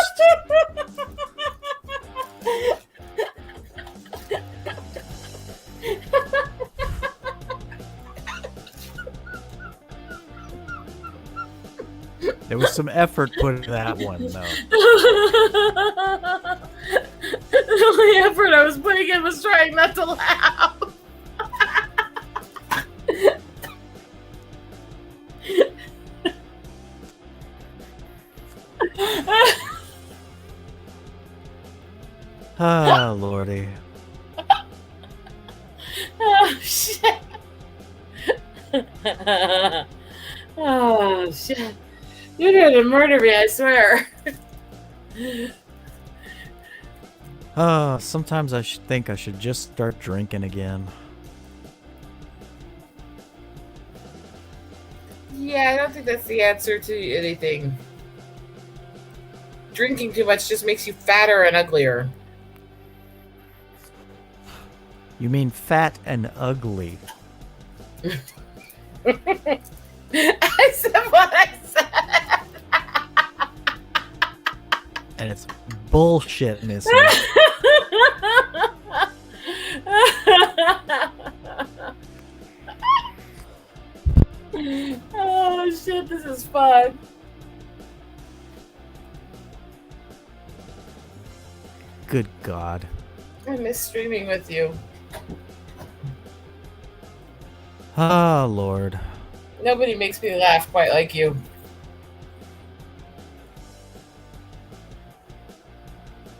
There was some effort put into that one, though. The only effort I was putting in was trying not to laugh. Ah, Lordy. Oh, shit. Oh, shit. You're going to murder me, I swear. Sometimes I think I should just start drinking again. Yeah, I don't think that's the answer to anything. Drinking too much just makes you fatter and uglier. You mean fat and ugly? I said what I said. And it's bullshit, Missy. Oh shit, this is fun. Good God. I miss streaming with you. Ah, Lord. Nobody makes me laugh quite like you.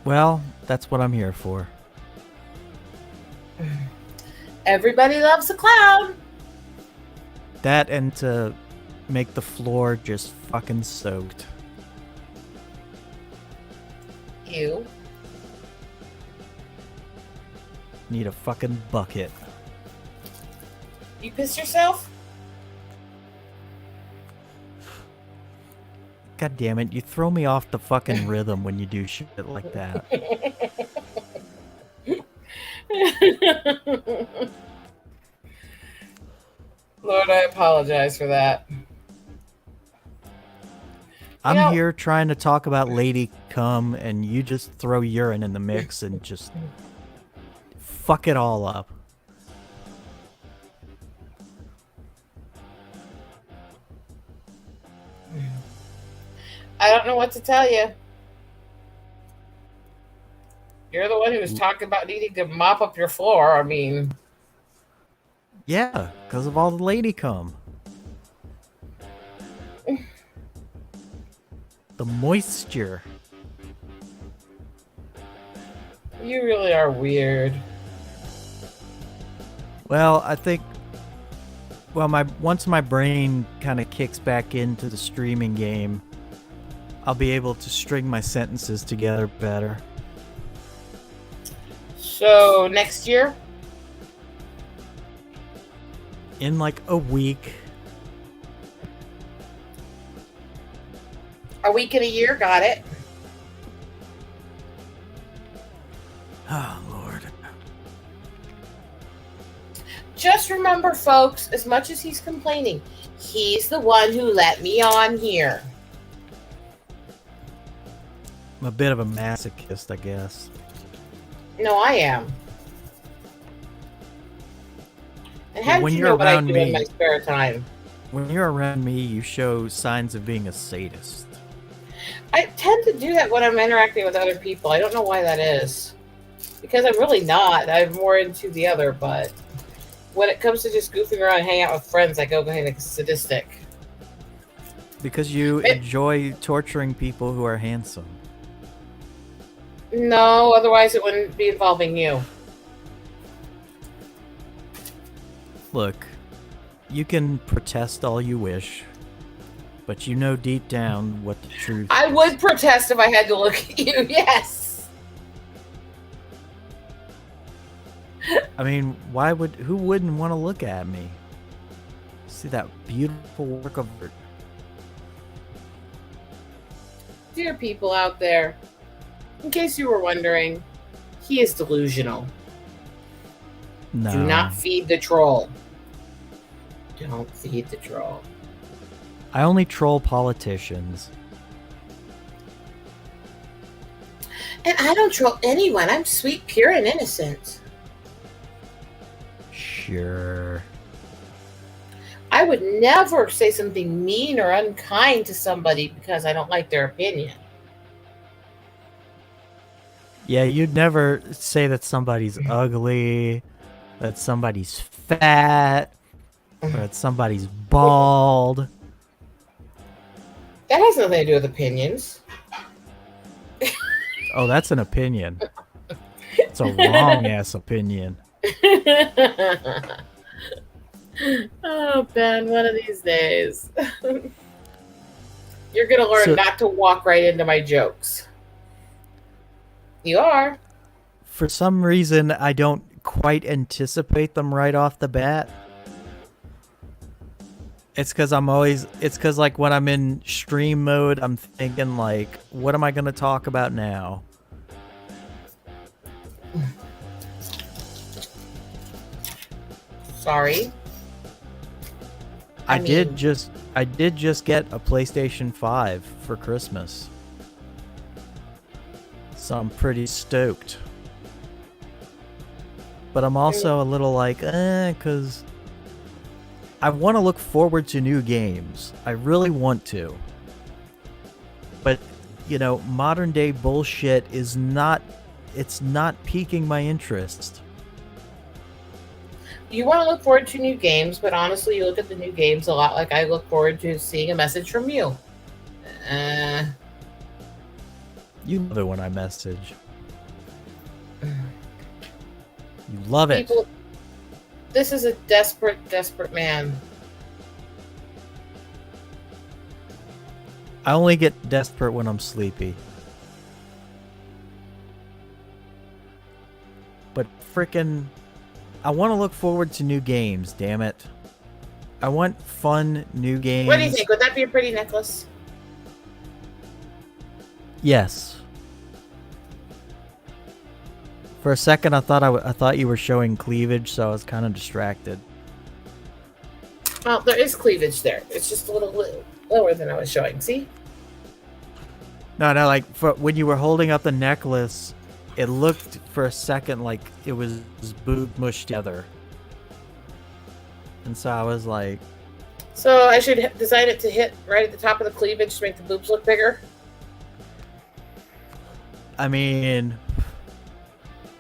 Well, that's what I'm here for. Everybody loves a clown. That and to make the floor just fucking soaked. You. Need a fucking bucket. You pissed yourself? God damn it, you throw me off the fucking rhythm when you do shit like that. Lord, I apologize for that. I'm here trying to talk about Lady Cum, and you just throw urine in the mix and just fuck it all up. I don't know what to tell you. You're the one who was talking about needing to mop up your floor. I mean... Yeah, because of all the lady cum. The moisture. You really are weird. Well, I think... Well, once my brain kind of kicks back into the streaming game, I'll be able to string my sentences together better. So, next year? In like a week. A week and a year, got it. Oh, Lord. Just remember, folks, as much as he's complaining, he's the one who let me on here. I'm a bit of a masochist, I guess. No, I am. And how when do you you're know what I around do me, in my spare time? When you're around me, you show signs of being a sadist. I tend to do that when I'm interacting with other people. I don't know why that is. Because I'm really not. I'm more into the other, but when it comes to just goofing around and hanging out with friends, I go kind of sadistic. Because you enjoy torturing people who are handsome. No, otherwise it wouldn't be involving you. Look, you can protest all you wish, but you know deep down what the truth I is. would protest if I had to look at you, yes. I mean, who wouldn't want to look at me? See that beautiful work of art. Dear people out there, in case you were wondering, he is delusional. No. Do not feed the troll. Don't feed the troll. I only troll politicians. And I don't troll anyone. I'm sweet, pure, and innocent. Sure. I I would never say something mean or unkind to somebody because I don't like their opinion. Yeah, you'd never say that somebody's ugly, that somebody's fat, or that somebody's bald. That has nothing to do with opinions. Oh, that's an opinion. It's a wrong-ass opinion. Oh, Ben, one of these days. You're going to learn not to walk right into my jokes. You are. For some reason, I don't quite anticipate them right off the bat. It's because like when I'm in stream mode, I'm thinking like, what am I going to talk about now? Sorry. I did just get a PlayStation 5 for Christmas. So I'm pretty stoked. But I'm also a little like, because I want to look forward to new games. I really want to. But, you know, modern day bullshit is not piquing my interest. You want to look forward to new games, but honestly, you look at the new games a lot like I look forward to seeing a message from you. You love it when I message. You love it. People, this is a desperate, desperate man. I only get desperate when I'm sleepy. But frickin', I want to look forward to new games, damn it. I want fun new games. What do you think? Would that be a pretty necklace? Yes. For a second, I thought you were showing cleavage, so I was kind of distracted. Well, there is cleavage there. It's just a little lower than I was showing. See? No, like when you were holding up the necklace, it looked for a second like it was boob mushed together, and so I was like, so I should design it to hit right at the top of the cleavage to make the boobs look bigger. I mean,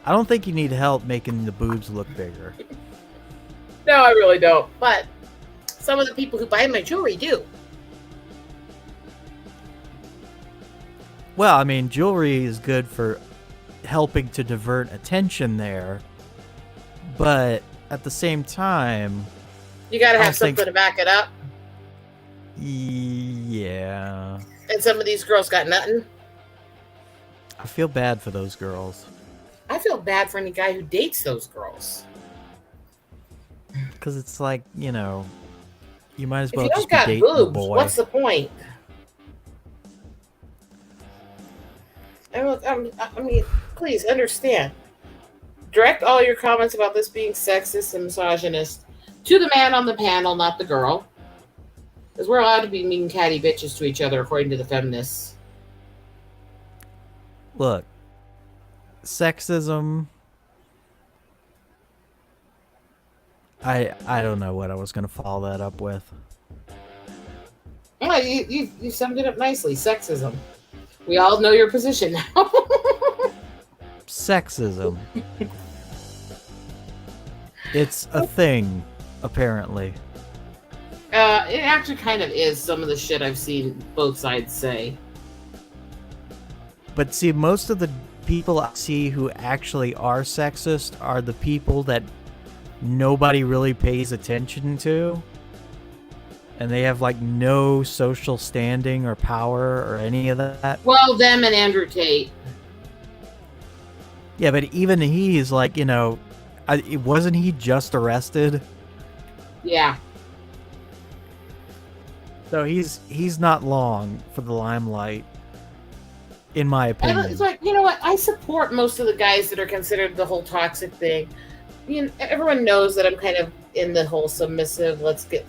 I don't think you need help making the boobs look bigger. No, I really don't. But some of the people who buy my jewelry do. Well, I mean, jewelry is good for helping to divert attention there, but at the same time, you gotta have something to back it up. Yeah. And some of these girls got nothing. I feel bad for those girls. I feel bad for any guy who dates those girls. Because it's like, you know, you might as well if you just don't be got dating boobs, the boy. What's the point? I mean, please understand. Direct all your comments about this being sexist and misogynist to the man on the panel, not the girl. Because we're allowed to be mean catty bitches to each other, according to the feminists. Look, sexism. I don't know what I was gonna follow that up with. Well, you summed it up nicely. Sexism. We all know your position now. Sexism. It's a thing, apparently. It actually kind of is some of the shit I've seen both sides say. But see, most of the people I see who actually are sexist are the people that nobody really pays attention to. And they have, like, no social standing or power or any of that. Well, them and Andrew Tate. Yeah, but even he is like, you know, wasn't he just arrested? Yeah. So he's not long for the limelight, in my opinion. It's like, you know what? I support most of the guys that are considered the whole toxic thing. You know, everyone knows that I'm kind of in the whole submissive, let's get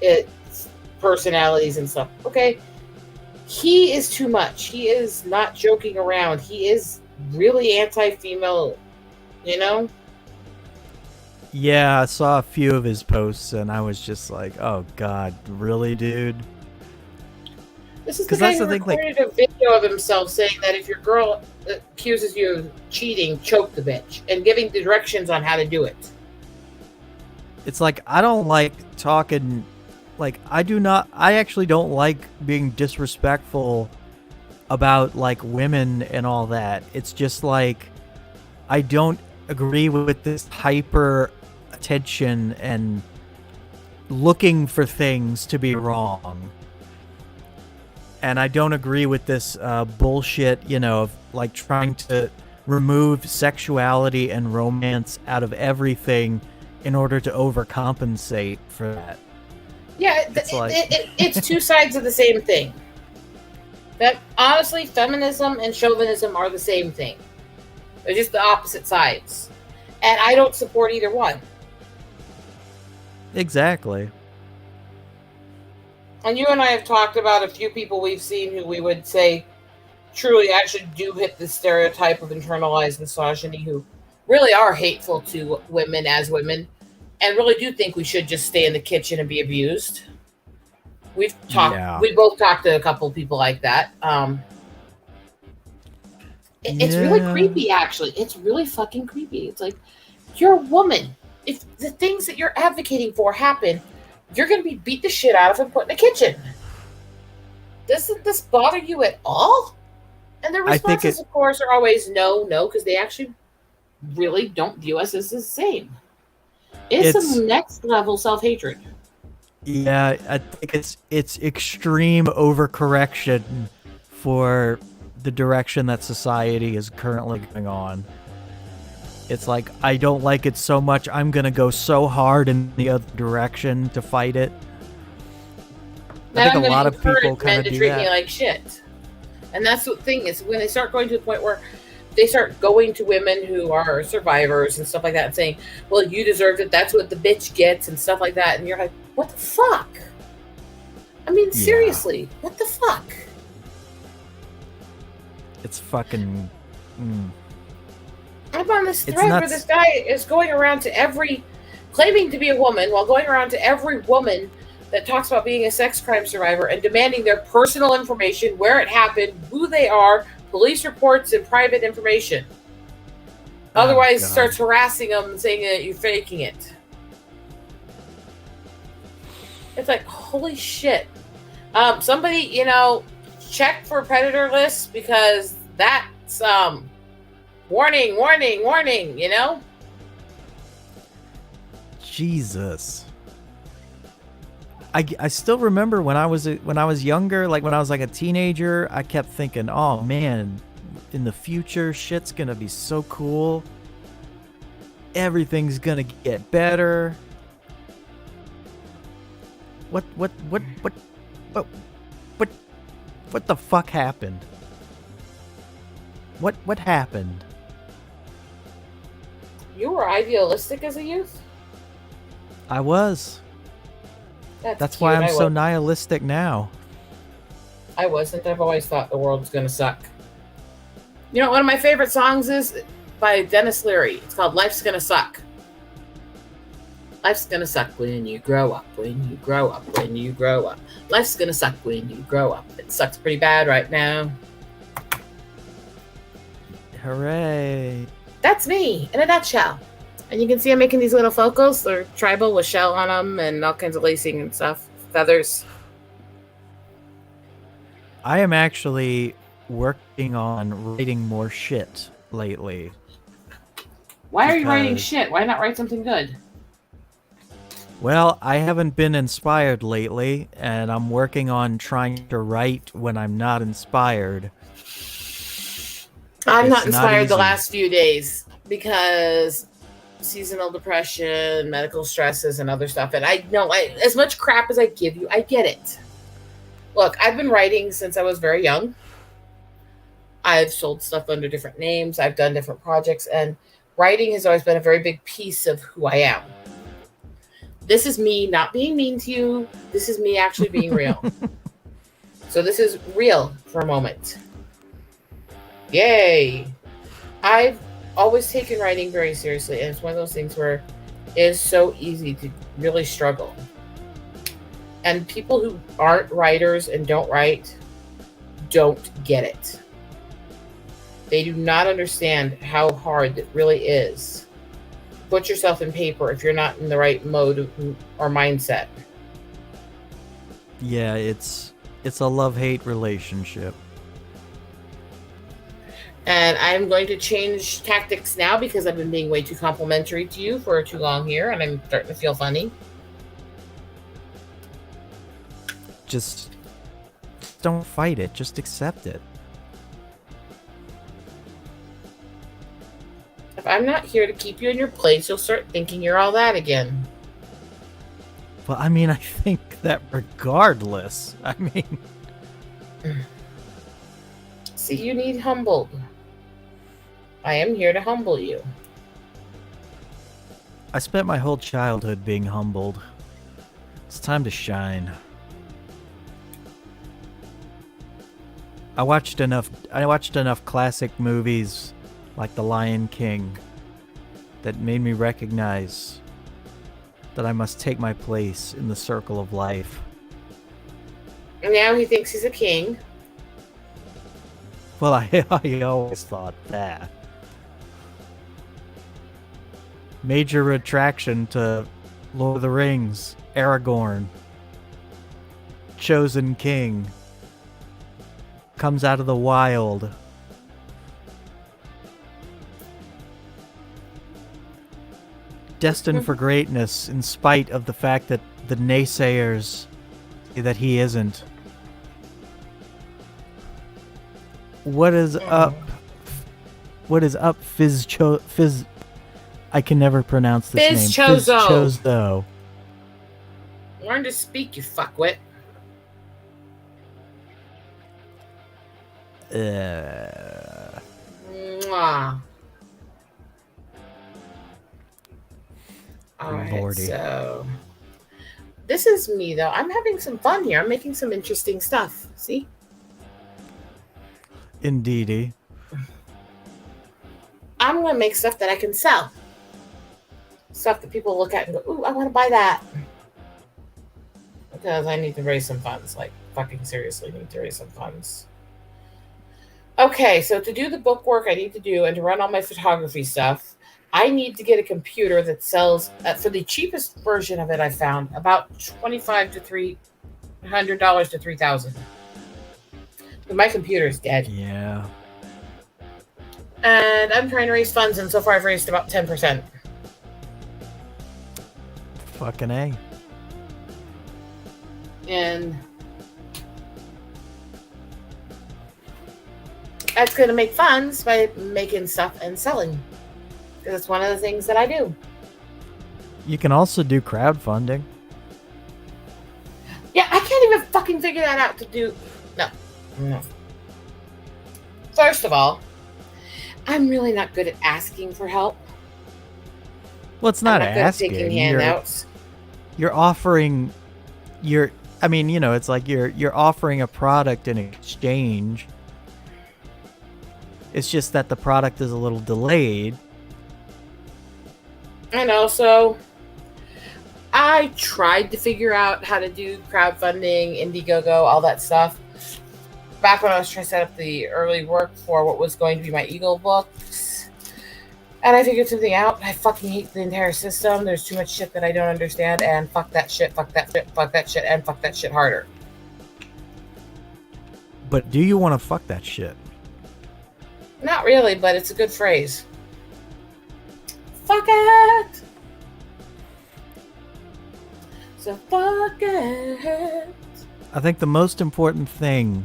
it personalities and stuff. Okay. He is too much. He is not joking around. He is really anti-female, you know? Yeah, I saw a few of his posts, and I was just like, "Oh God, really, dude?" This is the 'Cause guy that's who the thing, like- recorded a video of himself saying that if your girl accuses you of cheating, choke the bitch, and giving directions on how to do it. It's like I don't like talking. Like I actually don't like being disrespectful about like women and all that. It's just like I don't agree with this hyper attention and looking for things to be wrong. And I don't agree with this bullshit, of like trying to remove sexuality and romance out of everything in order to overcompensate for that. Yeah, it's two sides of the same thing. That honestly, feminism and chauvinism are the same thing. They're just the opposite sides, and I don't support either one. Exactly. And you and I have talked about a few people we've seen who we would say truly actually do hit the stereotype of internalized misogyny, who really are hateful to women as women, and really do think we should just stay in the kitchen and be abused. We both talked to a couple people like that. It's really creepy, actually. It's really fucking creepy. It's like, you're a woman. If the things that you're advocating for happen, you're going to be beat the shit out of and put in the kitchen. Doesn't this bother you at all? And their responses, of course, are always no, because they actually really don't view us as the same. It's some next level self-hatred. Yeah, I think it's extreme overcorrection for the direction that society is currently going on. It's like, I don't like it so much, I'm gonna go so hard in the other direction to fight it. I think a lot of people kind of do treat that. me like shit. And that's the thing is, when they start going to the point where they start going to women who are survivors and stuff like that and saying, well, you deserved it, that's what the bitch gets and stuff like that. And you're like, what the fuck? I mean, seriously, what the fuck? It's fucking... I'm on this thread where this guy is going around to claiming to be a woman, while going around to every woman that talks about being a sex crime survivor and demanding their personal information, where it happened, who they are, police reports, and private information. Otherwise, starts harassing them and saying that you're faking it. It's like, holy shit. Somebody, check for predator lists, because that's warning, Jesus. I still remember when I was younger, like when I was like a teenager, I kept thinking, oh man, in the future shit's gonna be so cool. Everything's gonna get better. What the fuck happened? What happened? You were idealistic as a youth? I was. That's cute. why I'm so nihilistic now. I wasn't. I've always thought the world was going to suck. You know, one of my favorite songs is by Dennis Leary. It's called Life's Gonna Suck. Life's gonna suck when you grow up, when you grow up, when you grow up. Life's gonna suck when you grow up. It sucks pretty bad right now. Hooray. That's me, in a nutshell. And you can see I'm making these little focals. They're tribal with shell on them and all kinds of lacing and stuff. Feathers. I am actually working on writing more shit lately. Why are you writing shit? Why not write something good? Well, I haven't been inspired lately, and I'm working on trying to write when I'm not inspired. I'm not inspired the last few days because seasonal depression, medical stresses, and other stuff. And I know, as much crap as I give you, I get it. Look, I've been writing since I was very young. I've sold stuff under different names. I've done different projects, and writing has always been a very big piece of who I am. This is me not being mean to you. This is me actually being real. So this is real for a moment. Yay. I've always taken writing very seriously, and it's one of those things where is so easy to really struggle. And people who aren't writers and don't write don't get it. They do not understand how hard it really is. Put yourself in paper if you're not in the right mode or mindset. Yeah, it's a love-hate relationship. And I'm going to change tactics now because I've been being way too complimentary to you for too long here, and I'm starting to feel funny. Just don't fight it. Just accept it. If I'm not here to keep you in your place, you'll start thinking you're all that again. Well, I mean, I think that regardless, I mean... See, you need humbled. I am here to humble you. I spent my whole childhood being humbled. It's time to shine. I watched enough classic movies like The Lion King that made me recognize that I must take my place in the circle of life. And now he thinks he's a king. Well, I always thought that. Major attraction to Lord of the Rings, Aragorn, chosen king, comes out of the wild. Destined for greatness in spite of the fact that the naysayers say that he isn't. What is up? What is up, Fizz? I can never pronounce this name. Fizzozo. Learn to speak, you fuckwit. Mwah. Alright, Lordy. so... This is me, though. I'm having some fun here. I'm making some interesting stuff. See? Indeedy. I'm going to make stuff that I can sell. Stuff that people look at and go, ooh, I want to buy that. Because I need to raise some funds. Like, fucking seriously need to raise some funds. Okay, so to do the book work I need to do and to run all my photography stuff, I need to get a computer that sells, for the cheapest version of it I found, about $2,500 to $300 to $3,000. But my computer is dead. Yeah. And I'm trying to raise funds, and so far I've raised about 10%. Fucking A. And that's going to make funds by making stuff and selling. Because it's one of the things that I do. You can also do crowdfunding. Yeah, I can't even fucking figure that out to do. No. First of all, I'm really not good at asking for help. Well, it's not I'm not good at asking. taking handouts. You're offering. I mean, you know, it's like you're offering a product in exchange. It's just that the product is a little delayed. And also, I tried to figure out how to do crowdfunding, Indiegogo, all that stuff. Back when I was trying to set up the early work for what was going to be my Eagle books. And I figured something out. I fucking hate the entire system. There's too much shit that I don't understand. And fuck that shit, fuck that shit, fuck that shit, and fuck that shit harder. But do you want to fuck that shit? Not really, but it's a good phrase. Fuck it! So fuck it. I think the most important thing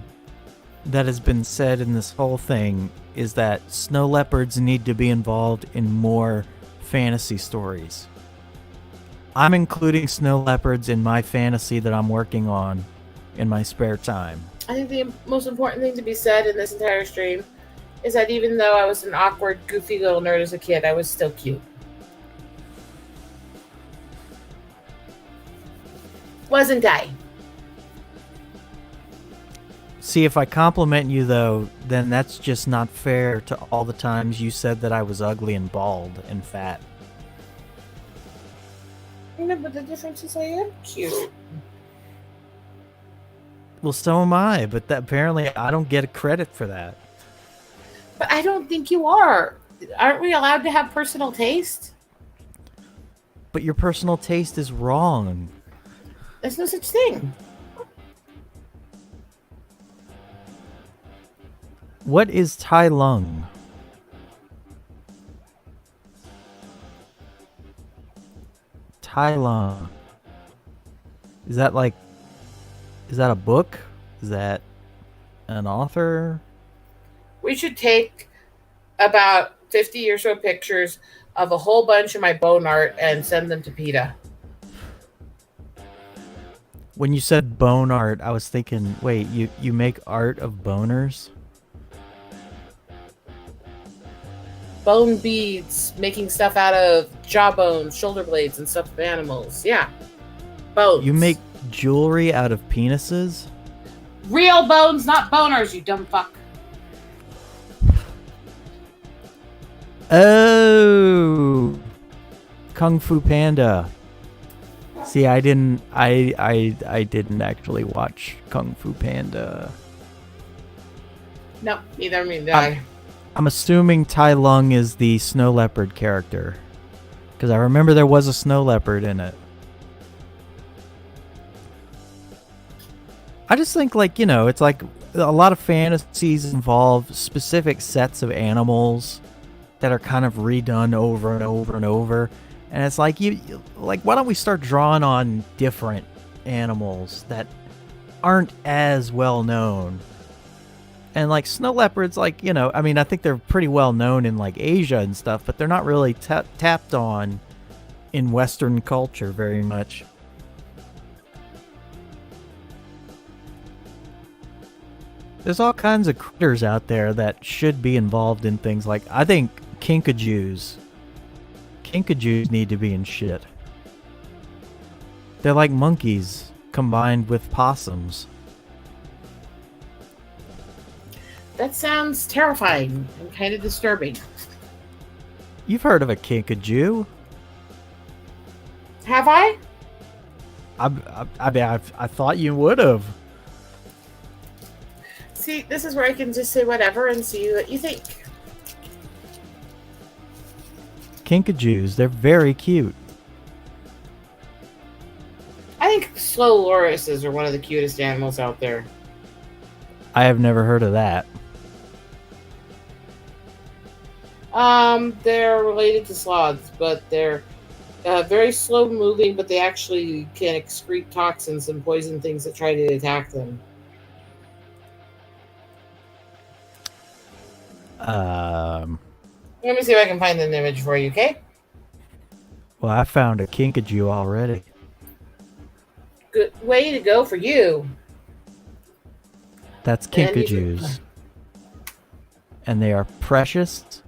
that has been said in this whole thing is that snow leopards need to be involved in more fantasy stories. I'm including snow leopards in my fantasy that I'm working on in my spare time. I think the most important thing to be said in this entire stream is that even though I was an awkward, goofy little nerd as a kid, I was still cute. Wasn't I? See, if I compliment you, though, then that's just not fair to all the times you said that I was ugly and bald and fat. No, but the difference is I am cute. Well, so am I, but apparently I don't get credit for that. But I don't think you are. Aren't we allowed to have personal taste? But your personal taste is wrong. There's no such thing. What is Tai Lung? Tai Lung. Is that a book? Is that an author? We should take about 50 or so pictures of a whole bunch of my bone art and send them to PETA. When you said bone art, I was thinking, wait, you make art of boners? Bone beads, making stuff out of jawbones, shoulder blades, and stuff of animals. Yeah. Bones. You make jewelry out of penises? real bones, not boners, you dumb fuck. Oh, Kung Fu Panda. See, I didn't actually watch Kung Fu Panda. No, neither me did I. I'm assuming Tai Lung is the snow leopard character, because I remember there was a snow leopard in it. I just think, like, you know, it's like a lot of fantasies involve specific sets of animals that are kind of redone over and over and over. And it's like, why don't we start drawing on different animals that aren't as well known? And like snow leopards, like, you know, I mean, I think they're pretty well known in like Asia and stuff, but they're not really tapped on in Western culture very much. There's all kinds of critters out there that should be involved in things like, I think kinkajous. Kinkajous need to be in shit. They're like monkeys combined with possums. That sounds terrifying and kind of disturbing. You've heard of a kinkajou? Have I? I thought you would have. See, this is where I can just say whatever and see what you think. Kinkajous, they're very cute. I think slow lorises are one of the cutest animals out there. I have never heard of that. They're related to sloths, but they're very slow moving, but they actually can excrete toxins and poison things that try to attack them. Let me see if I can find an image for you, okay? Well, I found a kinkajou already. Good way to go for you. That's kinkajous. And they are precious.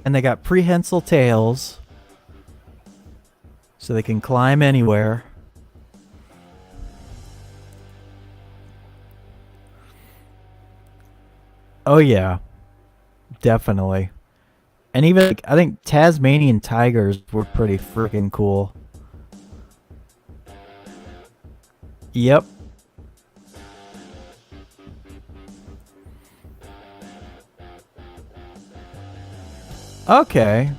And they got prehensile tails. So they can climb anywhere. Oh yeah. Definitely. And even, I think Tasmanian tigers were pretty freaking cool. Yep. Okay.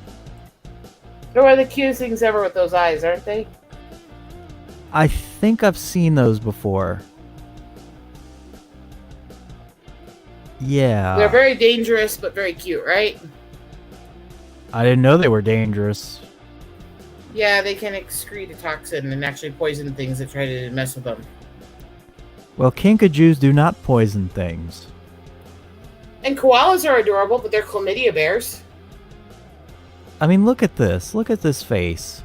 They're one of the cutest things ever with those eyes, aren't they? I think I've seen those before. Yeah. They're very dangerous, but very cute, right? I didn't know they were dangerous. Yeah, they can excrete a toxin and actually poison things that try to mess with them. Well, kinkajous do not poison things. And koalas are adorable, but they're chlamydia bears. I mean, look at this. Look at this face.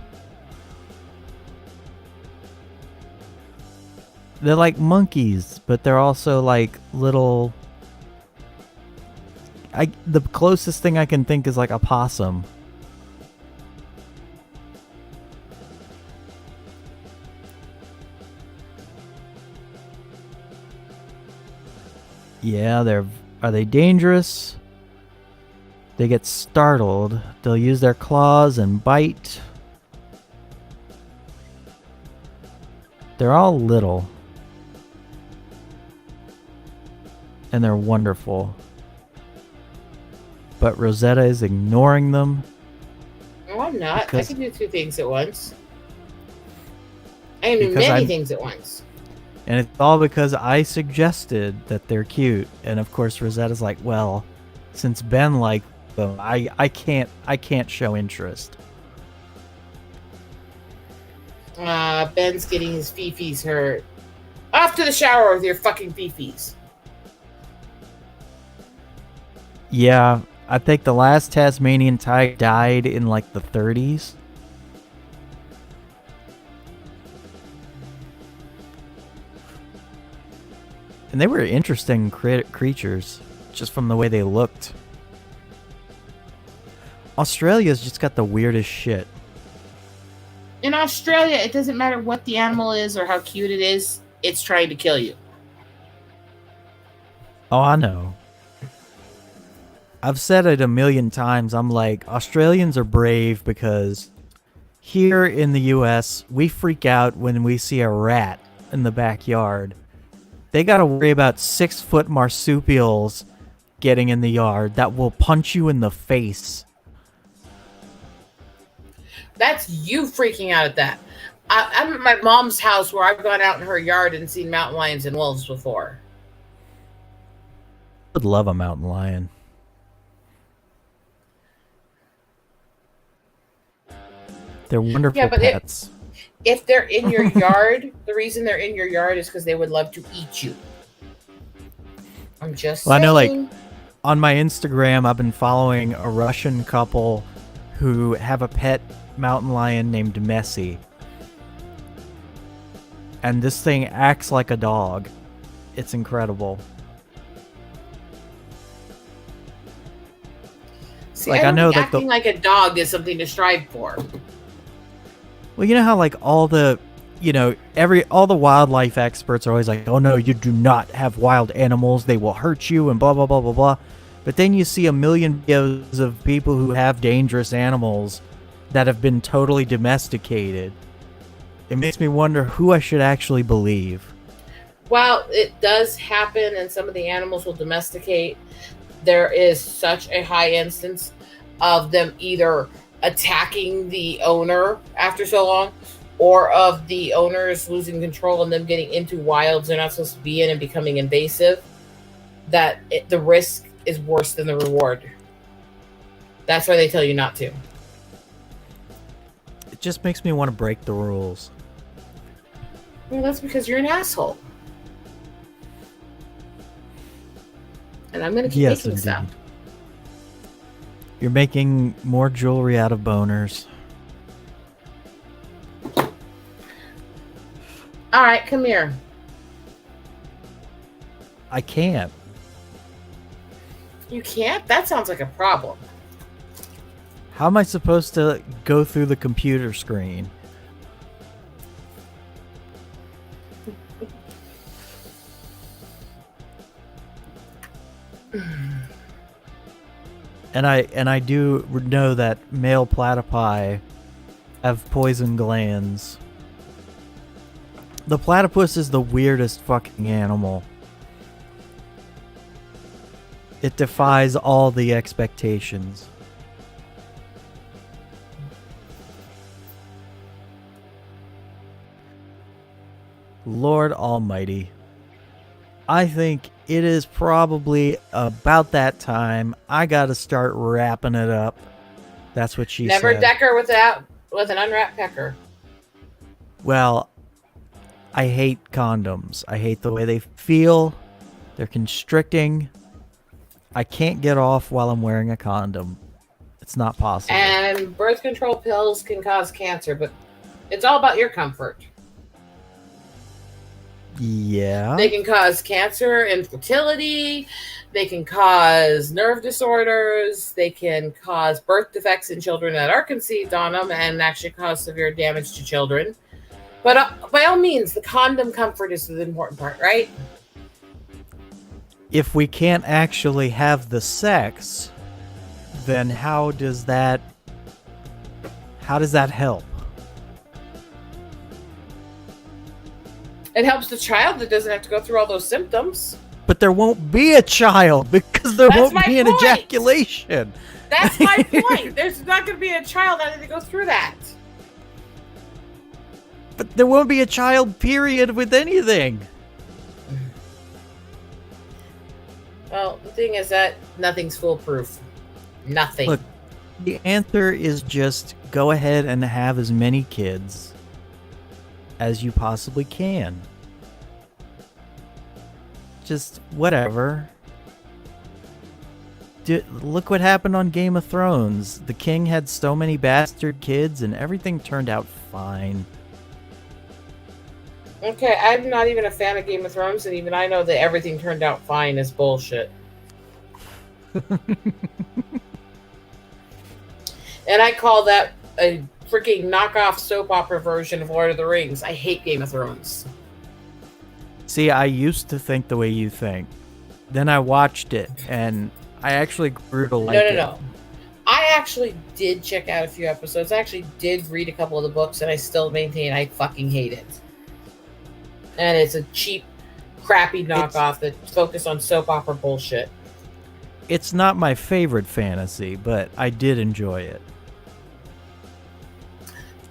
They're like monkeys, but they're also like little... the closest thing I can think is like a possum. Yeah, are they dangerous? They get startled. They'll use their claws and bite. They're all little. And they're wonderful. But Rosetta is ignoring them. No, I'm not. Because- I can do two things at once. I can do many things at once. And it's all because I suggested that they're cute. And of course Rosetta's like, well, since Ben liked them, I can't show interest. Ben's getting his fifis hurt. Off to the shower with your fucking fifis. Yeah, I think the last Tasmanian tiger died in like the 30s. And they were interesting creatures, just from the way they looked. Australia's just got the weirdest shit. In Australia, it doesn't matter what the animal is or how cute it is, it's trying to kill you. Oh, I know. I've said it a million times. I'm like, Australians are brave because here in the US, we freak out when we see a rat in the backyard. They gotta worry about 6-foot marsupials getting in the yard that will punch you in the face. That's you freaking out at that. I'm at my mom's house where I've gone out in her yard and seen mountain lions and wolves before. I would love a mountain lion. They're wonderful pets. If they're in your yard, the reason they're in your yard is because they would love to eat you. I'm just saying. I know, like, on my Instagram, I've been following a Russian couple who have a pet mountain lion named Messi. And this thing acts like a dog. It's incredible. See, like, I know think that acting like a dog is something to strive for. Well, you know how like all the wildlife experts are always like, oh no, you do not have wild animals, they will hurt you and blah blah blah blah blah. But then you see a million videos of people who have dangerous animals that have been totally domesticated. It makes me wonder who I should actually believe. While it does happen and some of the animals will domesticate, there is such a high instance of them either attacking the owner after so long, or of the owners losing control and them getting into wilds they're not supposed to be in and becoming invasive, that the risk is worse than the reward. That's why they tell you not to. It just makes me want to break the rules. Well, that's because you're an asshole. And I'm going to keep making indeed. stuff. You're making more jewelry out of boners. All right, come here. I can't. You can't? That sounds like a problem. How am I supposed to go through the computer screen? And I do know that male platypi have poison glands. The platypus is the weirdest fucking animal. It defies all the expectations. Lord Almighty. I think it is probably about that time. I gotta start wrapping it up. That's what she Never said. decker with an unwrapped pecker. Well, I hate condoms. I hate the way they feel. They're constricting. I can't get off while I'm wearing a condom. It's not possible. And birth control pills can cause cancer, but it's all about your comfort. Yeah. They can cause cancer, infertility. They can cause nerve disorders. They can cause birth defects in children that are conceived on them and actually cause severe damage to children. But by all means, the condom comfort is the important part, right? If we can't actually have the sex, then how does that help? It helps the child that doesn't have to go through all those symptoms. But there won't be a child because there That's won't my be an point. ejaculation. That's my point. There's not going to be a child having to go through that. But there won't be a child, period, with anything. Well, the thing is that nothing's foolproof. Nothing. Look, the answer is just go ahead and have as many kids as you possibly can. Just whatever. Look what happened on Game of Thrones. The king had so many bastard kids and everything turned out fine. Okay, I'm not even a fan of Game of Thrones, and even I know that everything turned out fine is bullshit. And I call that a freaking knockoff soap opera version of Lord of the Rings. I hate Game of Thrones. See, I used to think the way you think. Then I watched it, and I actually grew to like it. No. I actually did check out a few episodes. I actually did read a couple of the books, and I still maintain I fucking hate it. And it's a cheap, crappy knockoff that focused on soap opera bullshit. It's not my favorite fantasy, but I did enjoy it.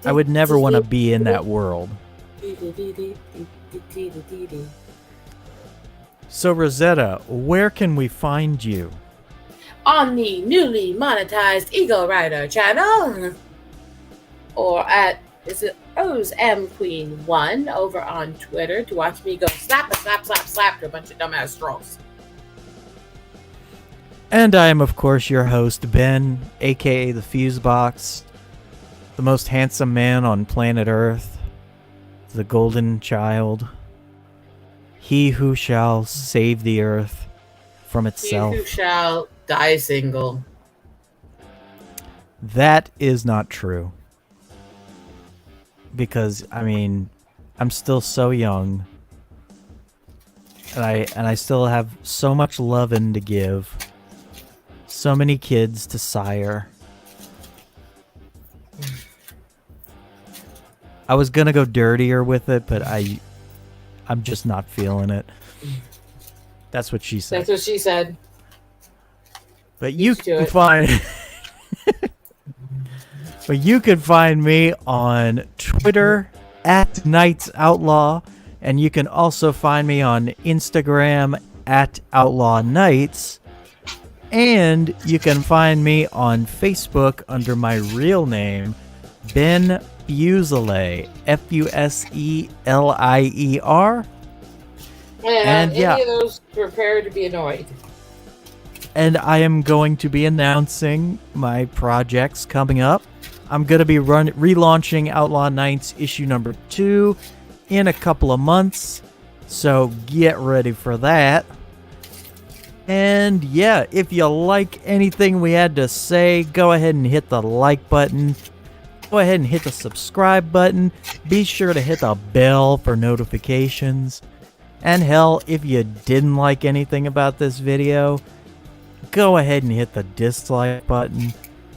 I would never want to be in that world. So, Rosetta, where can we find you? On the newly monetized Eagle Rider channel. Or at, is it OsMQueen1 over on Twitter to watch me go slap to a bunch of dumbass trolls. And I am, of course, your host, Ben, aka the Fuseboxx, the most handsome man on planet Earth, the golden child, he who shall save the earth from itself. He who shall die single. That is not true. Because, I mean, I'm still so young. And I still have so much loving to give. So many kids to sire. I was gonna go dirtier with it, but I'm just not feeling it. That's what she said. That's what she said. But you can find But you can find me on Twitter at Knights Outlaw, and you can also find me on Instagram at Outlaw Knights, and you can find me on Facebook under my real name, Ben Fuselier, Fuselier. And yeah, any of those prepare to be annoyed. And I am going to be announcing my projects coming up. I'm going to be relaunching Outlaw Knights issue number 2 in a couple of months. So get ready for that. And yeah, if you like anything we had to say, go ahead and hit the like button. Go ahead and hit the subscribe button. Be sure to hit the bell for notifications. And hell, if you didn't like anything about this video, go ahead and hit the dislike button.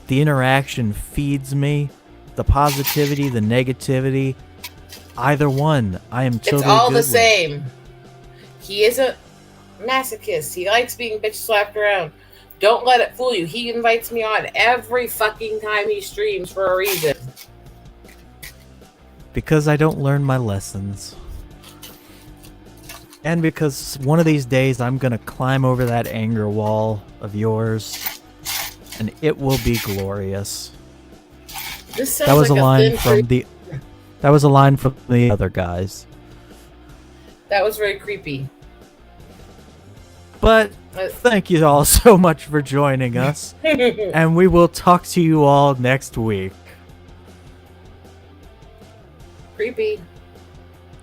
The interaction feeds me. The positivity, the negativity. Either one, I am totally It's all good the with. same. He is a masochist. He likes being bitch slapped around. Don't let it fool you. He invites me on every fucking time he streams for a reason. Because I don't learn my lessons. And because one of these days I'm gonna climb over that anger wall of yours, and it will be glorious. This sounds That was like a line thin from the. That was a line from the other guys. That was very creepy. But thank you all so much for joining us, and we will talk to you all next week. Creepy.